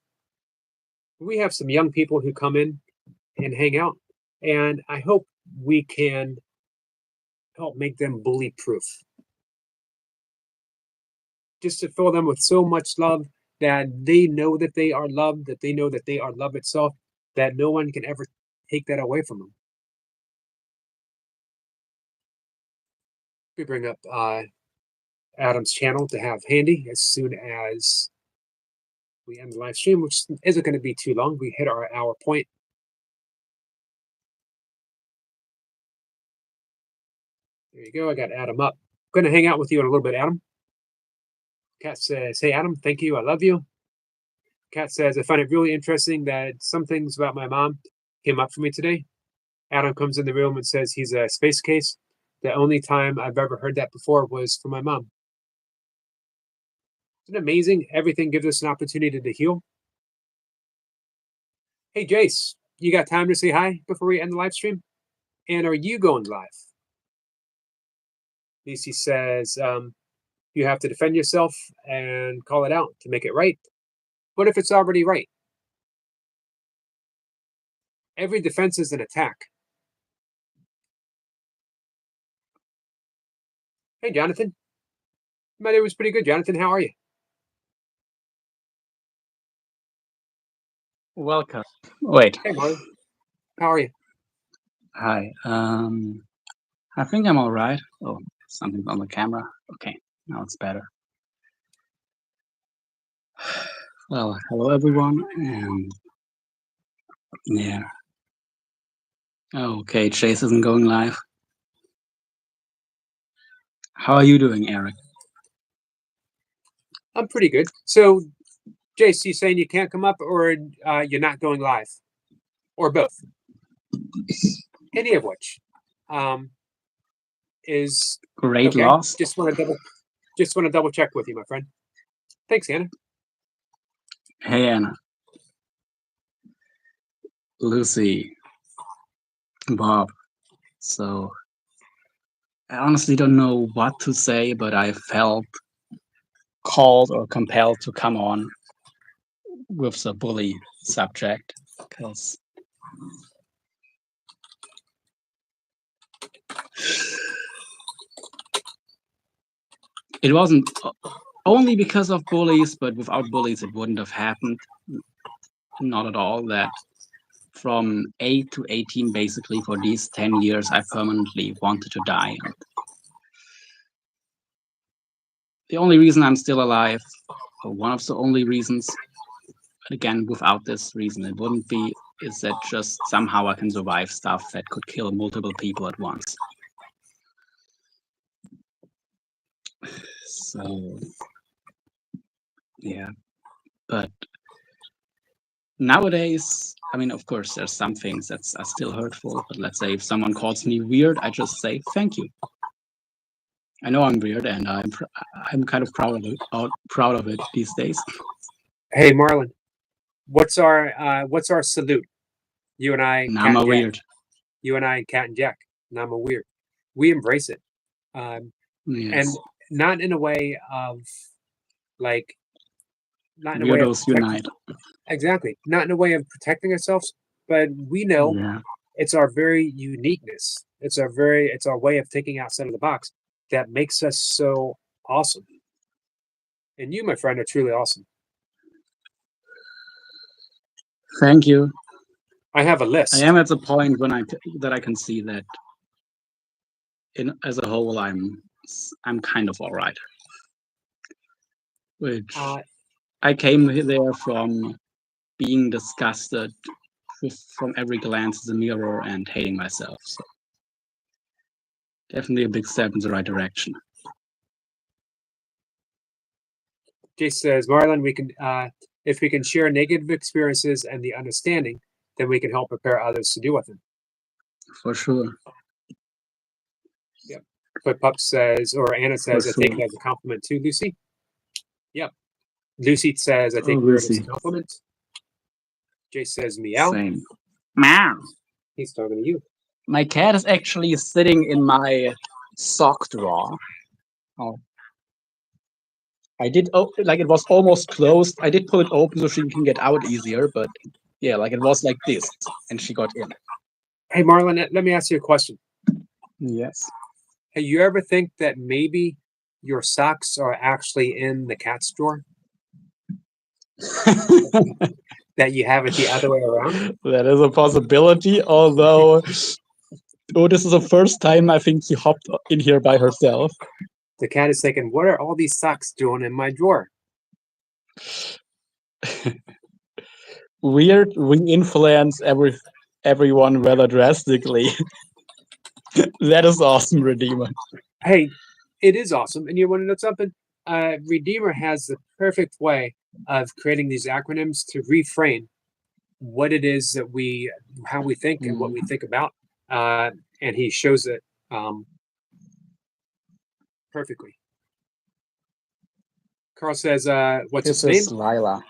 We have some young people who come in and hang out, and I hope we can help make them bully proof. Just to fill them with so much love that they know that they are loved, that they know that they are love itself, that no one can ever take that away from them. We bring up Adam's channel to have handy as soon as we end the live stream, which isn't going to be too long. We hit our hour point. There you go. I got Adam up. I'm going to hang out with you in a little bit, Adam. Kat says, hey, Adam, thank you. I love you. Kat says, I find it really interesting that some things about my mom came up for me today. Adam comes in the room and says he's a space case. The only time I've ever heard that before was from my mom. Isn't it amazing? Everything gives us an opportunity to heal. Hey, Jace, you got time to say hi before we end the live stream? And are you going live? Lucy says, you have to defend yourself and call it out to make it right. What if it's already right? Every defense is an attack. Hey, Jonathan. My day was pretty good, Jonathan. How are you? Welcome. Wait. Hey, Marlon. How are you? Hi. I think I'm all right. Oh, something's on the camera. Okay, now it's better. Well, hello everyone, and yeah. Okay, Chase isn't going live. How are you doing, Eric? I'm pretty good. So, Jace, you saying you can't come up, or you're not going live, or both? Any of which is Great okay. loss. Just want to double check with you, my friend. Thanks, Anna. Hey, Anna. Lucy. Bob. So, I honestly don't know what to say, but I felt called or compelled to come on with the bully subject, because it wasn't only because of bullies, but without bullies it wouldn't have happened. Not at all. That from 8 to 18, basically for these 10 years, I permanently wanted to die. And the only reason I'm still alive, or one of the only reasons, again, without this reason it wouldn't be, is that just somehow I can survive stuff that could kill multiple people at once. So, yeah. But nowadays, I mean, of course, there's some things that are still hurtful, but let's say if someone calls me weird, I just say thank you. I know I'm weird, and I'm kind of proud of it these days. Hey, Marlon, what's our salute? You and I, Now I'm a weird. You and I, Cat and Jack. Nama weird. We embrace it, Yes. and not in a way of like, not in a way of Weirdos unite. Exactly, not in a way of protecting ourselves, but we know Yeah. it's our very uniqueness. It's our way of thinking outside of the box that makes us so awesome. And you, my friend, are truly awesome. Thank you. I have a list. I am at the point when that I can see that as a whole I'm kind of all right. Which I came there from being disgusted from every glance in the mirror and hating myself. So definitely a big step in the right direction. Jace says, Marlon, we can if we can share negative experiences and the understanding, then we can help prepare others to deal with them. For sure. Yep. But Pup says, or Anna says, I take it as a compliment too, Lucy. Yep. Lucy says, I take it as a compliment. Jay says meow. Same. Meow. He's talking to you. My cat is actually sitting in my sock drawer. Oh. I did like it was almost closed. I did pull it open so she can get out easier, but yeah, like it was like this, and she got in. Hey, Marlon, let me ask you a question. Yes. Hey, you ever think that maybe your socks are actually in the cat's drawer? That you have it the other way around? That is a possibility, although this is the first time I think she hopped in here by herself. The cat is thinking, what are all these socks doing in my drawer? Weird, we influence everyone rather drastically. That is awesome, Redeemer. Hey, it is awesome. And you want to know something? Redeemer has the perfect way of creating these acronyms to reframe what it is that how we think and what we think about. And he shows it perfectly. Carl says, what's his name? This is Lila.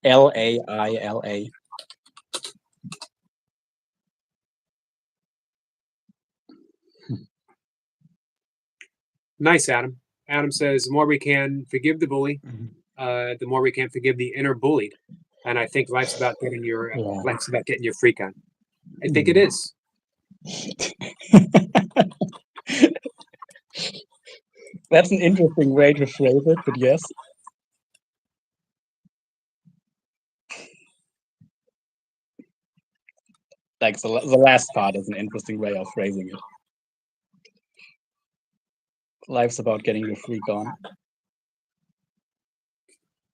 Laila. Nice, Adam. Adam says, the more we can forgive the bully, the more we can forgive the inner bullied. And I think life's about getting your freak on. I think it is. That's an interesting way to phrase it, but yes. Like the last part is an interesting way of phrasing it. Life's about getting your freak on.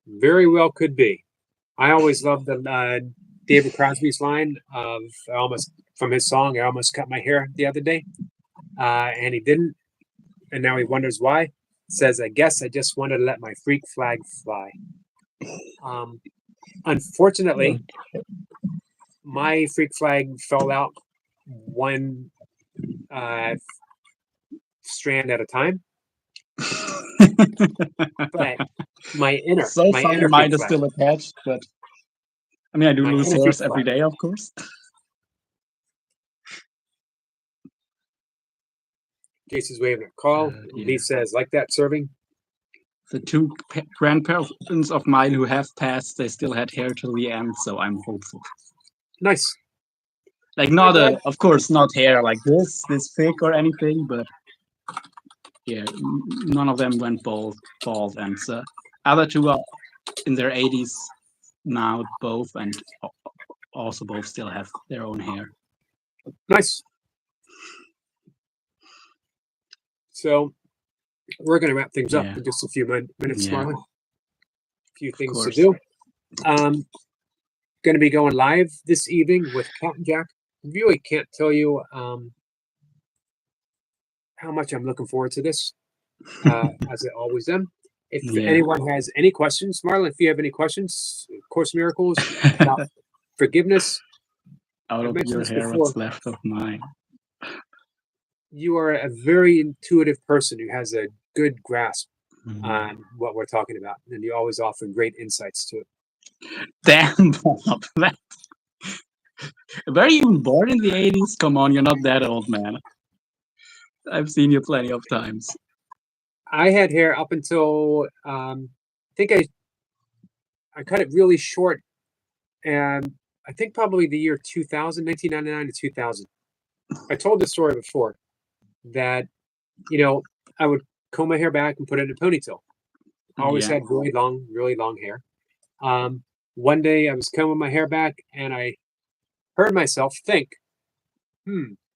Very well could be. I always loved the David Crosby's line of from his song, I almost cut my hair the other day. And he didn't. And now he wonders why. It says, I guess I just wanted to let my freak flag fly. Unfortunately, my freak flag fell out one strand at a time. But my inner mine is still attached, but I mean I do lose hairs every day, of course. Jason's waving at Carl. Lee says, like that serving. The two grandparents of mine who have passed, they still had hair till the end, so I'm hopeful. Nice. Like of course, not hair like this thick or anything, but yeah, none of them went bald, and the other two are in their 80s now, both, and also both still have their own hair. Nice. So we're going to wrap things up in just a few minutes, Marlon. A few things to do. Going to be going live this evening with Captain Jack. Really can't tell you how much I'm looking forward to this, as I always am. If anyone has any questions, Marlon, if you have any questions, Course in Miracles, about forgiveness. Out of your hair, what's left of mine. You are a very intuitive person who has a good grasp on what we're talking about, and you always offer great insights to it. Damn, Bob. Were you even born in the 80s? Come on, you're not that old, man. I've seen you plenty of times. I had hair up until I think I cut it really short, and I think probably the year 2000, 1999 to 2000. I told this story before that, I would comb my hair back and put it in a ponytail. I always had really long hair. One day I was combing my hair back and I heard myself think,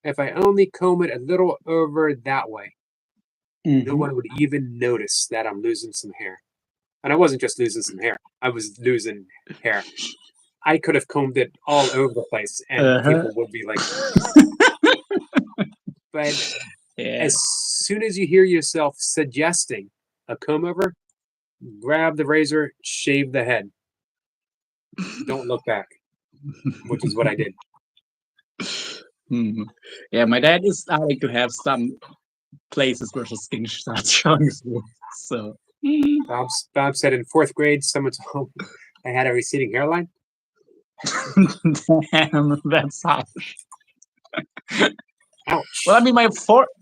if I only comb it a little over that way, no one would even notice that I'm losing some hair. And I wasn't just losing some hair. I was losing hair. I could have combed it all over the place and people would be like, but as soon as you hear yourself suggesting a comb over, grab the razor, shave the head. Don't look back, which is what I did. Yeah, my dad is starting to have some places where the skin starts showing through. So Bob said in 4th grade, someone told me I had a receding hairline. Damn, that's harsh. Ouch. Well, I mean,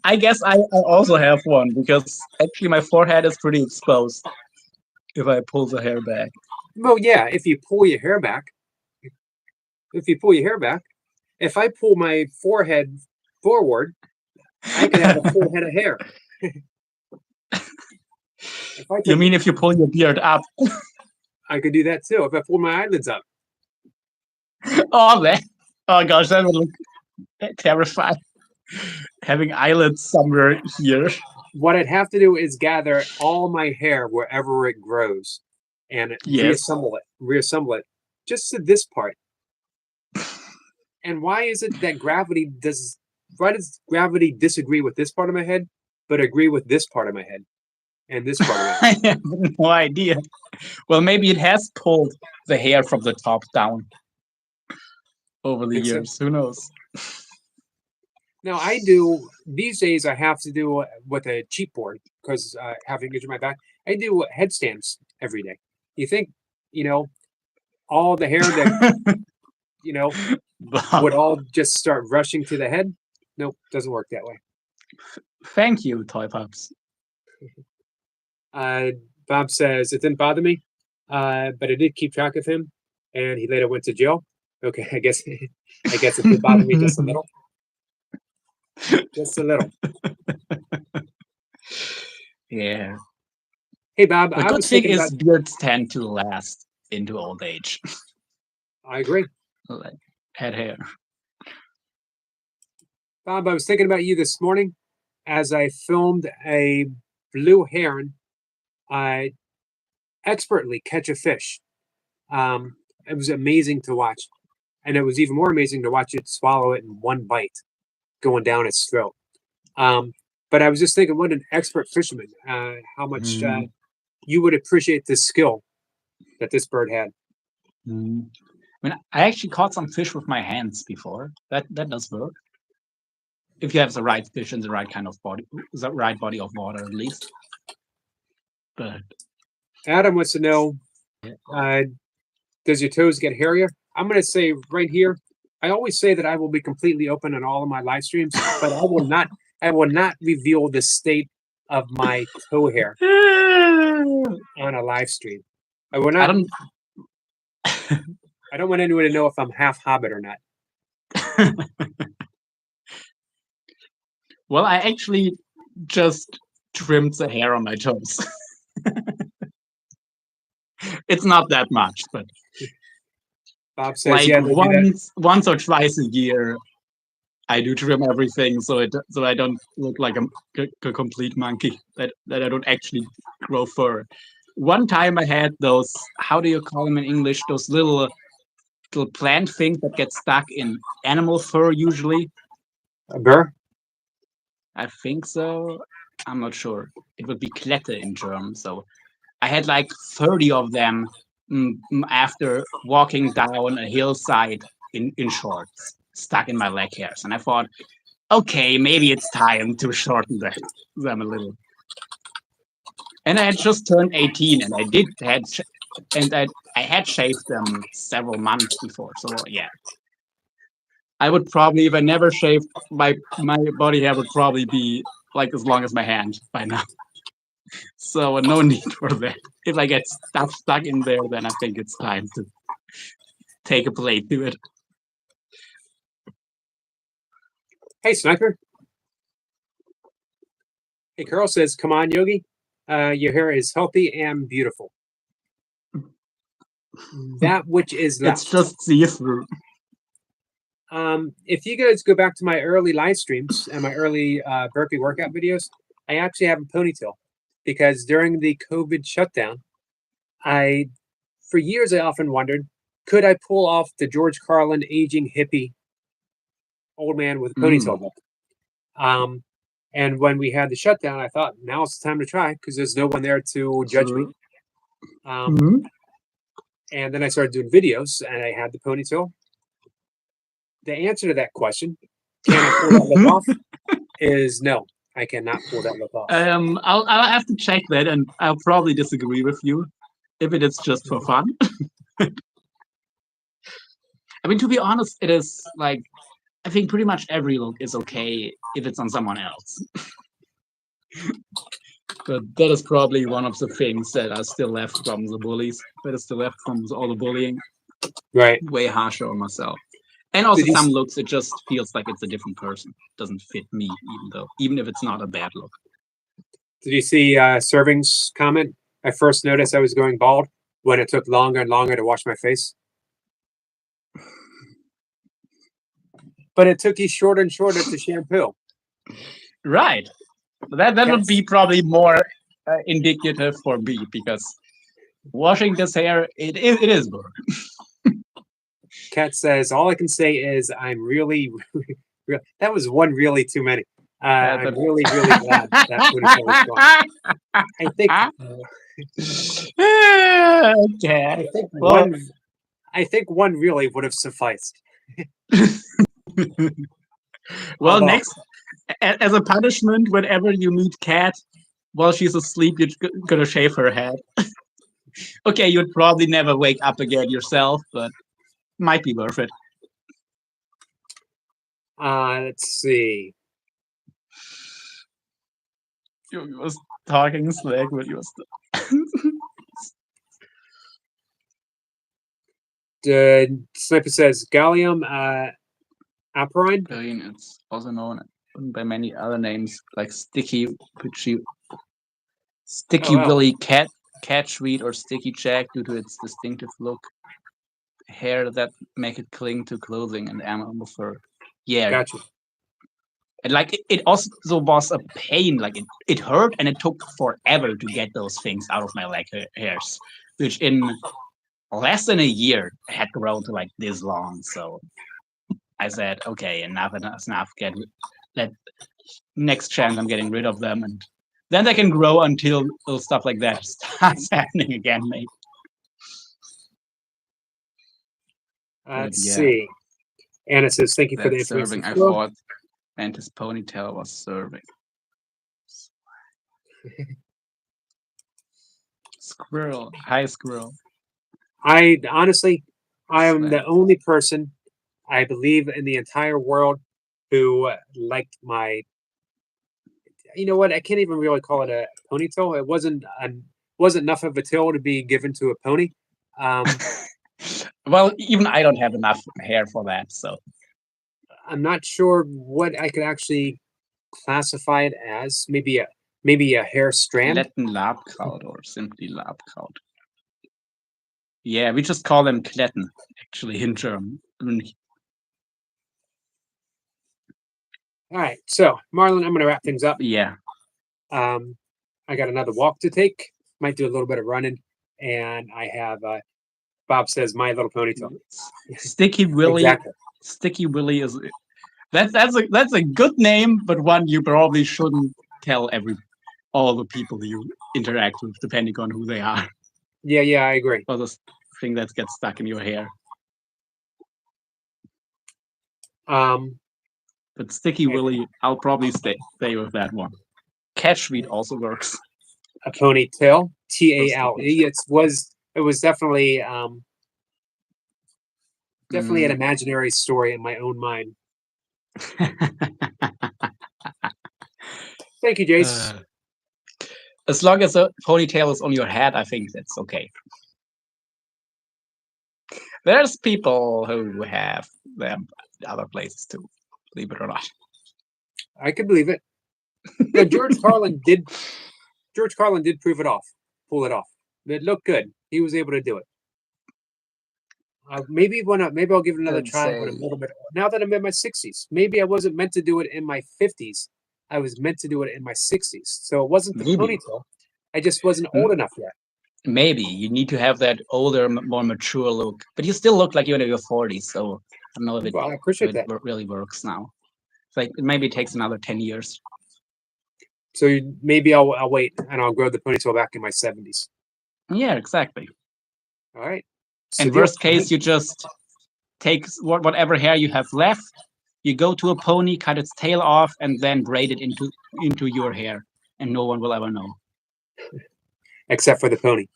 I guess I also have one because actually my forehead is pretty exposed if I pull the hair back. Well, yeah, if you pull your hair back, if I pull my forehead forward, I could have a full head of hair. If I You took, mean if you pull your beard up? I could do that too. If I pull my eyelids up, Oh, oh gosh, that would look terrifying. Having eyelids somewhere here. what I'd have to do is gather all my hair wherever it grows, and Yes. reassemble it, just to this part. And why is it that why does gravity disagree with this part of my head, but agree with this part of my head and this part of my head? I have no idea. Well, maybe it has pulled the hair from the top down over the Think so? years. Who knows? Now I do these days. I have to do with a cheat board because having injured my back. I do headstands every day. You think, all the hair that would all just start rushing to the head? Nope, doesn't work that way. Thank you, Toy Pups. Bob says it didn't bother me, but I did keep track of him, and he later went to jail. Okay, I guess it did bother me just a little. Just a little. Yeah. Hey, Bob, The I good was thing thinking is beards tend to last into old age. I agree. Like head hair. Bob, I was thinking about you this morning as I filmed a blue heron expertly catch a fish. It was amazing to watch. And it was even more amazing to watch it swallow it in one bite, going down its throat. But I was just thinking, what an expert fisherman, how much you would appreciate this skill that this bird had. I mean, I actually caught some fish with my hands before. That does work. If you have the right fish and the right kind of body, the right body of water at least. But Adam wants to know, does your toes get hairier? I'm going to say right here, I always say that I will be completely open on all of my live streams, but I will not reveal the state of my toe hair on a live stream. I will not. I don't want anyone to know if I'm half hobbit or not. Well, I actually just trimmed the hair on my toes. It's not that much, but Bob says, like yeah, they do that. once or twice a year, I do trim everything so I don't look like a complete monkey. That I don't actually grow fur. One time I had those, how do you call them in English? Those little plant things that get stuck in animal fur usually. A burr? I think so. I'm not sure. It would be Klette in German. So I had like 30 of them after walking down a hillside in shorts, stuck in my leg hairs. And I thought, okay, maybe it's time to shorten them a little. And I had just turned 18, and I had shaved them several months before. So yeah, I would probably, if I never shaved, my body hair would probably be like as long as my hand by now. So no need for that. If I get stuff stuck in there, then I think it's time to take a blade to it. Hey, Sniper. Hey, Carl says, come on, Yogi. Your hair is healthy and beautiful. That which is left. It's just see-through. If you guys go back to my early live streams and my early Berkeley workout videos, I actually have a ponytail because during the COVID shutdown, for years I often wondered, could I pull off the George Carlin aging hippie old man with a ponytail look? And when we had the shutdown, I thought now it's time to try because there's no one there to judge me. And then I started doing videos and I had the ponytail. The answer to that question, can I pull that look off, is no. I cannot pull that look off. I'll have to check that, and I'll probably disagree with you if it is just for fun. I mean, to be honest, it is like I think pretty much every look is okay if it's on someone else. But that is probably one of the things that are still left from the bullies. That is still left from all the bullying. Right. Way harsher on myself. And also Did you some s- looks, it just feels like it's a different person. Doesn't fit me, even if it's not a bad look. Did you see Serving's comment? I first noticed I was going bald when it took longer and longer to wash my face. But it took you shorter and shorter to shampoo. Right. That would Yes. be probably more indicative for me because washing this hair, it is work. Kat says, all I can say is I'm really, that was one really too many. I'm but- really, really glad that ponytail was gone. I think, Okay. one, Well- I think one really would have sufficed. Well, Although- next, as a punishment, whenever you meet Kat while she's asleep, you're gonna shave her head. Okay, you'd probably never wake up again yourself, but might be worth it. Let's see. You was talking slick, but you was. Sniper says Gallium Aperine. Green, it's also known by many other names like sticky wow. willy cat sweet or sticky jack due to its distinctive look. Hair that make it cling to clothing and animal fur. Yeah, Gotcha. and like it also was a pain. Like it hurt and it took forever to get those things out of my leg hairs, which in less than a year had grown to like this long. So I said, okay, enough. Get that next chance. I'm getting rid of them, and then they can grow until stuff like that starts happening again. Maybe. Let's yeah. see. Anna says, thank you for the That's information. serving. I thought, and his ponytail was serving. Squirrel, hi squirrel. I honestly, I am the Slap. only person I believe in the entire world who liked my. You know what? I can't even really call it a ponytail. It wasn't enough of a tail to be given to a pony. Well, even I don't have enough hair for that, so I'm not sure what I could actually classify it as. Maybe a hair strand. Kletten Labkraut or simply Labkraut. Yeah, we just call them Kletten, actually, in German. All right, so Marlon, I'm going to wrap things up. Yeah. I got another walk to take. Might do a little bit of running, and I have. Bob says, "My Little Ponytail." Sticky Willy. Exactly. Sticky Willy is that's a good name, but one you probably shouldn't tell all the people you interact with, depending on who they are. Yeah, I agree. Or the thing that gets stuck in your hair. But Sticky Willy, I'll probably stay with that one. Cat Sweet also works. A ponytail, TALE. It was definitely definitely an imaginary story in my own mind. Thank you, Jace. As long as a ponytail is on your head, I think that's okay. There's people who have them other places too, believe it or not. I could believe it. Now, George Carlin did pull it off. It looked good. He was able to do it. Maybe I'll give it another try with a little bit. Now that I'm in my 60s, maybe I wasn't meant to do it in my 50s. I was meant to do it in my 60s. So it wasn't the ponytail. I just wasn't old enough yet. Maybe you need to have that older, more mature look, but you still look like you're in your 40s. So I don't know if I appreciate that. Really works now. It's like maybe it takes another 10 years. So maybe I'll wait and I'll grow the ponytail back in my 70s. Yeah, exactly. All right. In worst case, you just take whatever hair you have left, you go to a pony, cut its tail off, and then braid it into your hair, and no one will ever know. Except for the pony.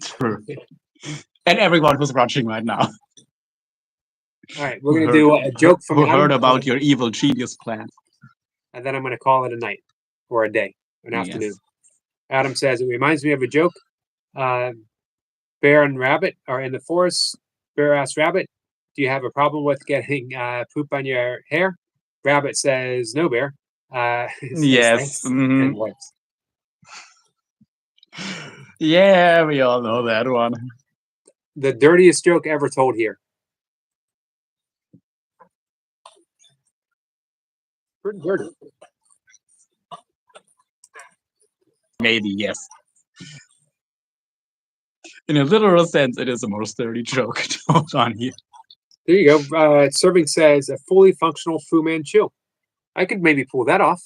True. And everyone who's watching right now. All right, we're gonna do a joke from who Adam, heard about your evil genius plan. and then I'm gonna call it a night or a day, an Yes. afternoon. Adam says it reminds me of a joke. Bear and rabbit are in the forest. Bear asks rabbit, "Do you have a problem with getting poop on your hair?" Rabbit says, "No, bear." Says Yes. thanks Mhm. and leaves. Yeah, we all know that one. The dirtiest joke ever told here. Pretty dirty. Maybe, yes. In a literal sense, it is the most dirty joke told on here. There you go. Serving says a fully functional Fu Manchu. I could maybe pull that off.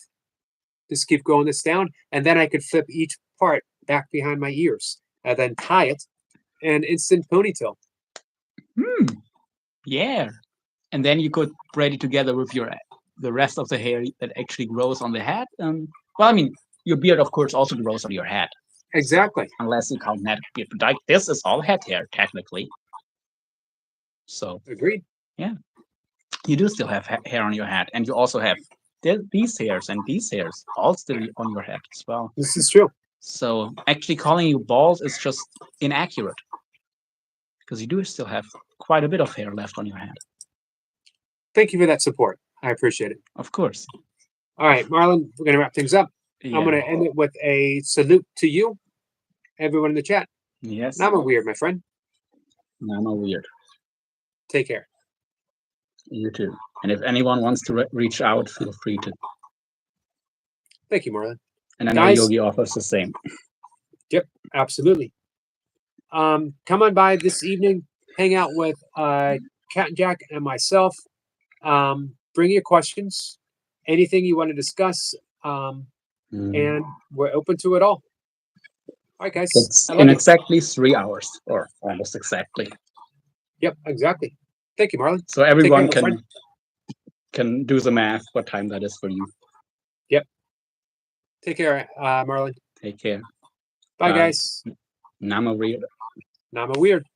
Just keep going this down, and then I could flip each part back behind my ears, and then tie it, and instant ponytail. Yeah. And then you could braid it together with the rest of the hair that actually grows on the head. Well, I mean, your beard, of course, also grows on your head, Exactly. unless you count that beard. But like this is all head hair, technically. So Agreed. you do still have hair on your head, and you also have these hairs and these hairs all still on your head as well. This is true. So actually calling you bald is just inaccurate, because you do still have quite a bit of hair left on your head. Thank you for that support. I appreciate it. Of course. All right, Marlon, we're gonna wrap things up. Yeah. I'm gonna end it with a salute to you, everyone in the chat. Yes. Nama weird, my friend. Nama weird. Take care. You too. And if anyone wants to reach out, feel free to. Thank you, Marlon. And I know Guys- Yogi offers the same. Absolutely. Come on by this evening, hang out with Cat and Jack and myself. Bring your questions, anything you want to discuss, and we're open to it all. All right, guys. It's I love in you. exactly 3 hours, or almost exactly. Yep, exactly. Thank you, Marlon. So everyone my friend. can do the math what time that is for you. Take care, Marlon. Take care. Bye, Bye. guys. Nama weird. Nama weird.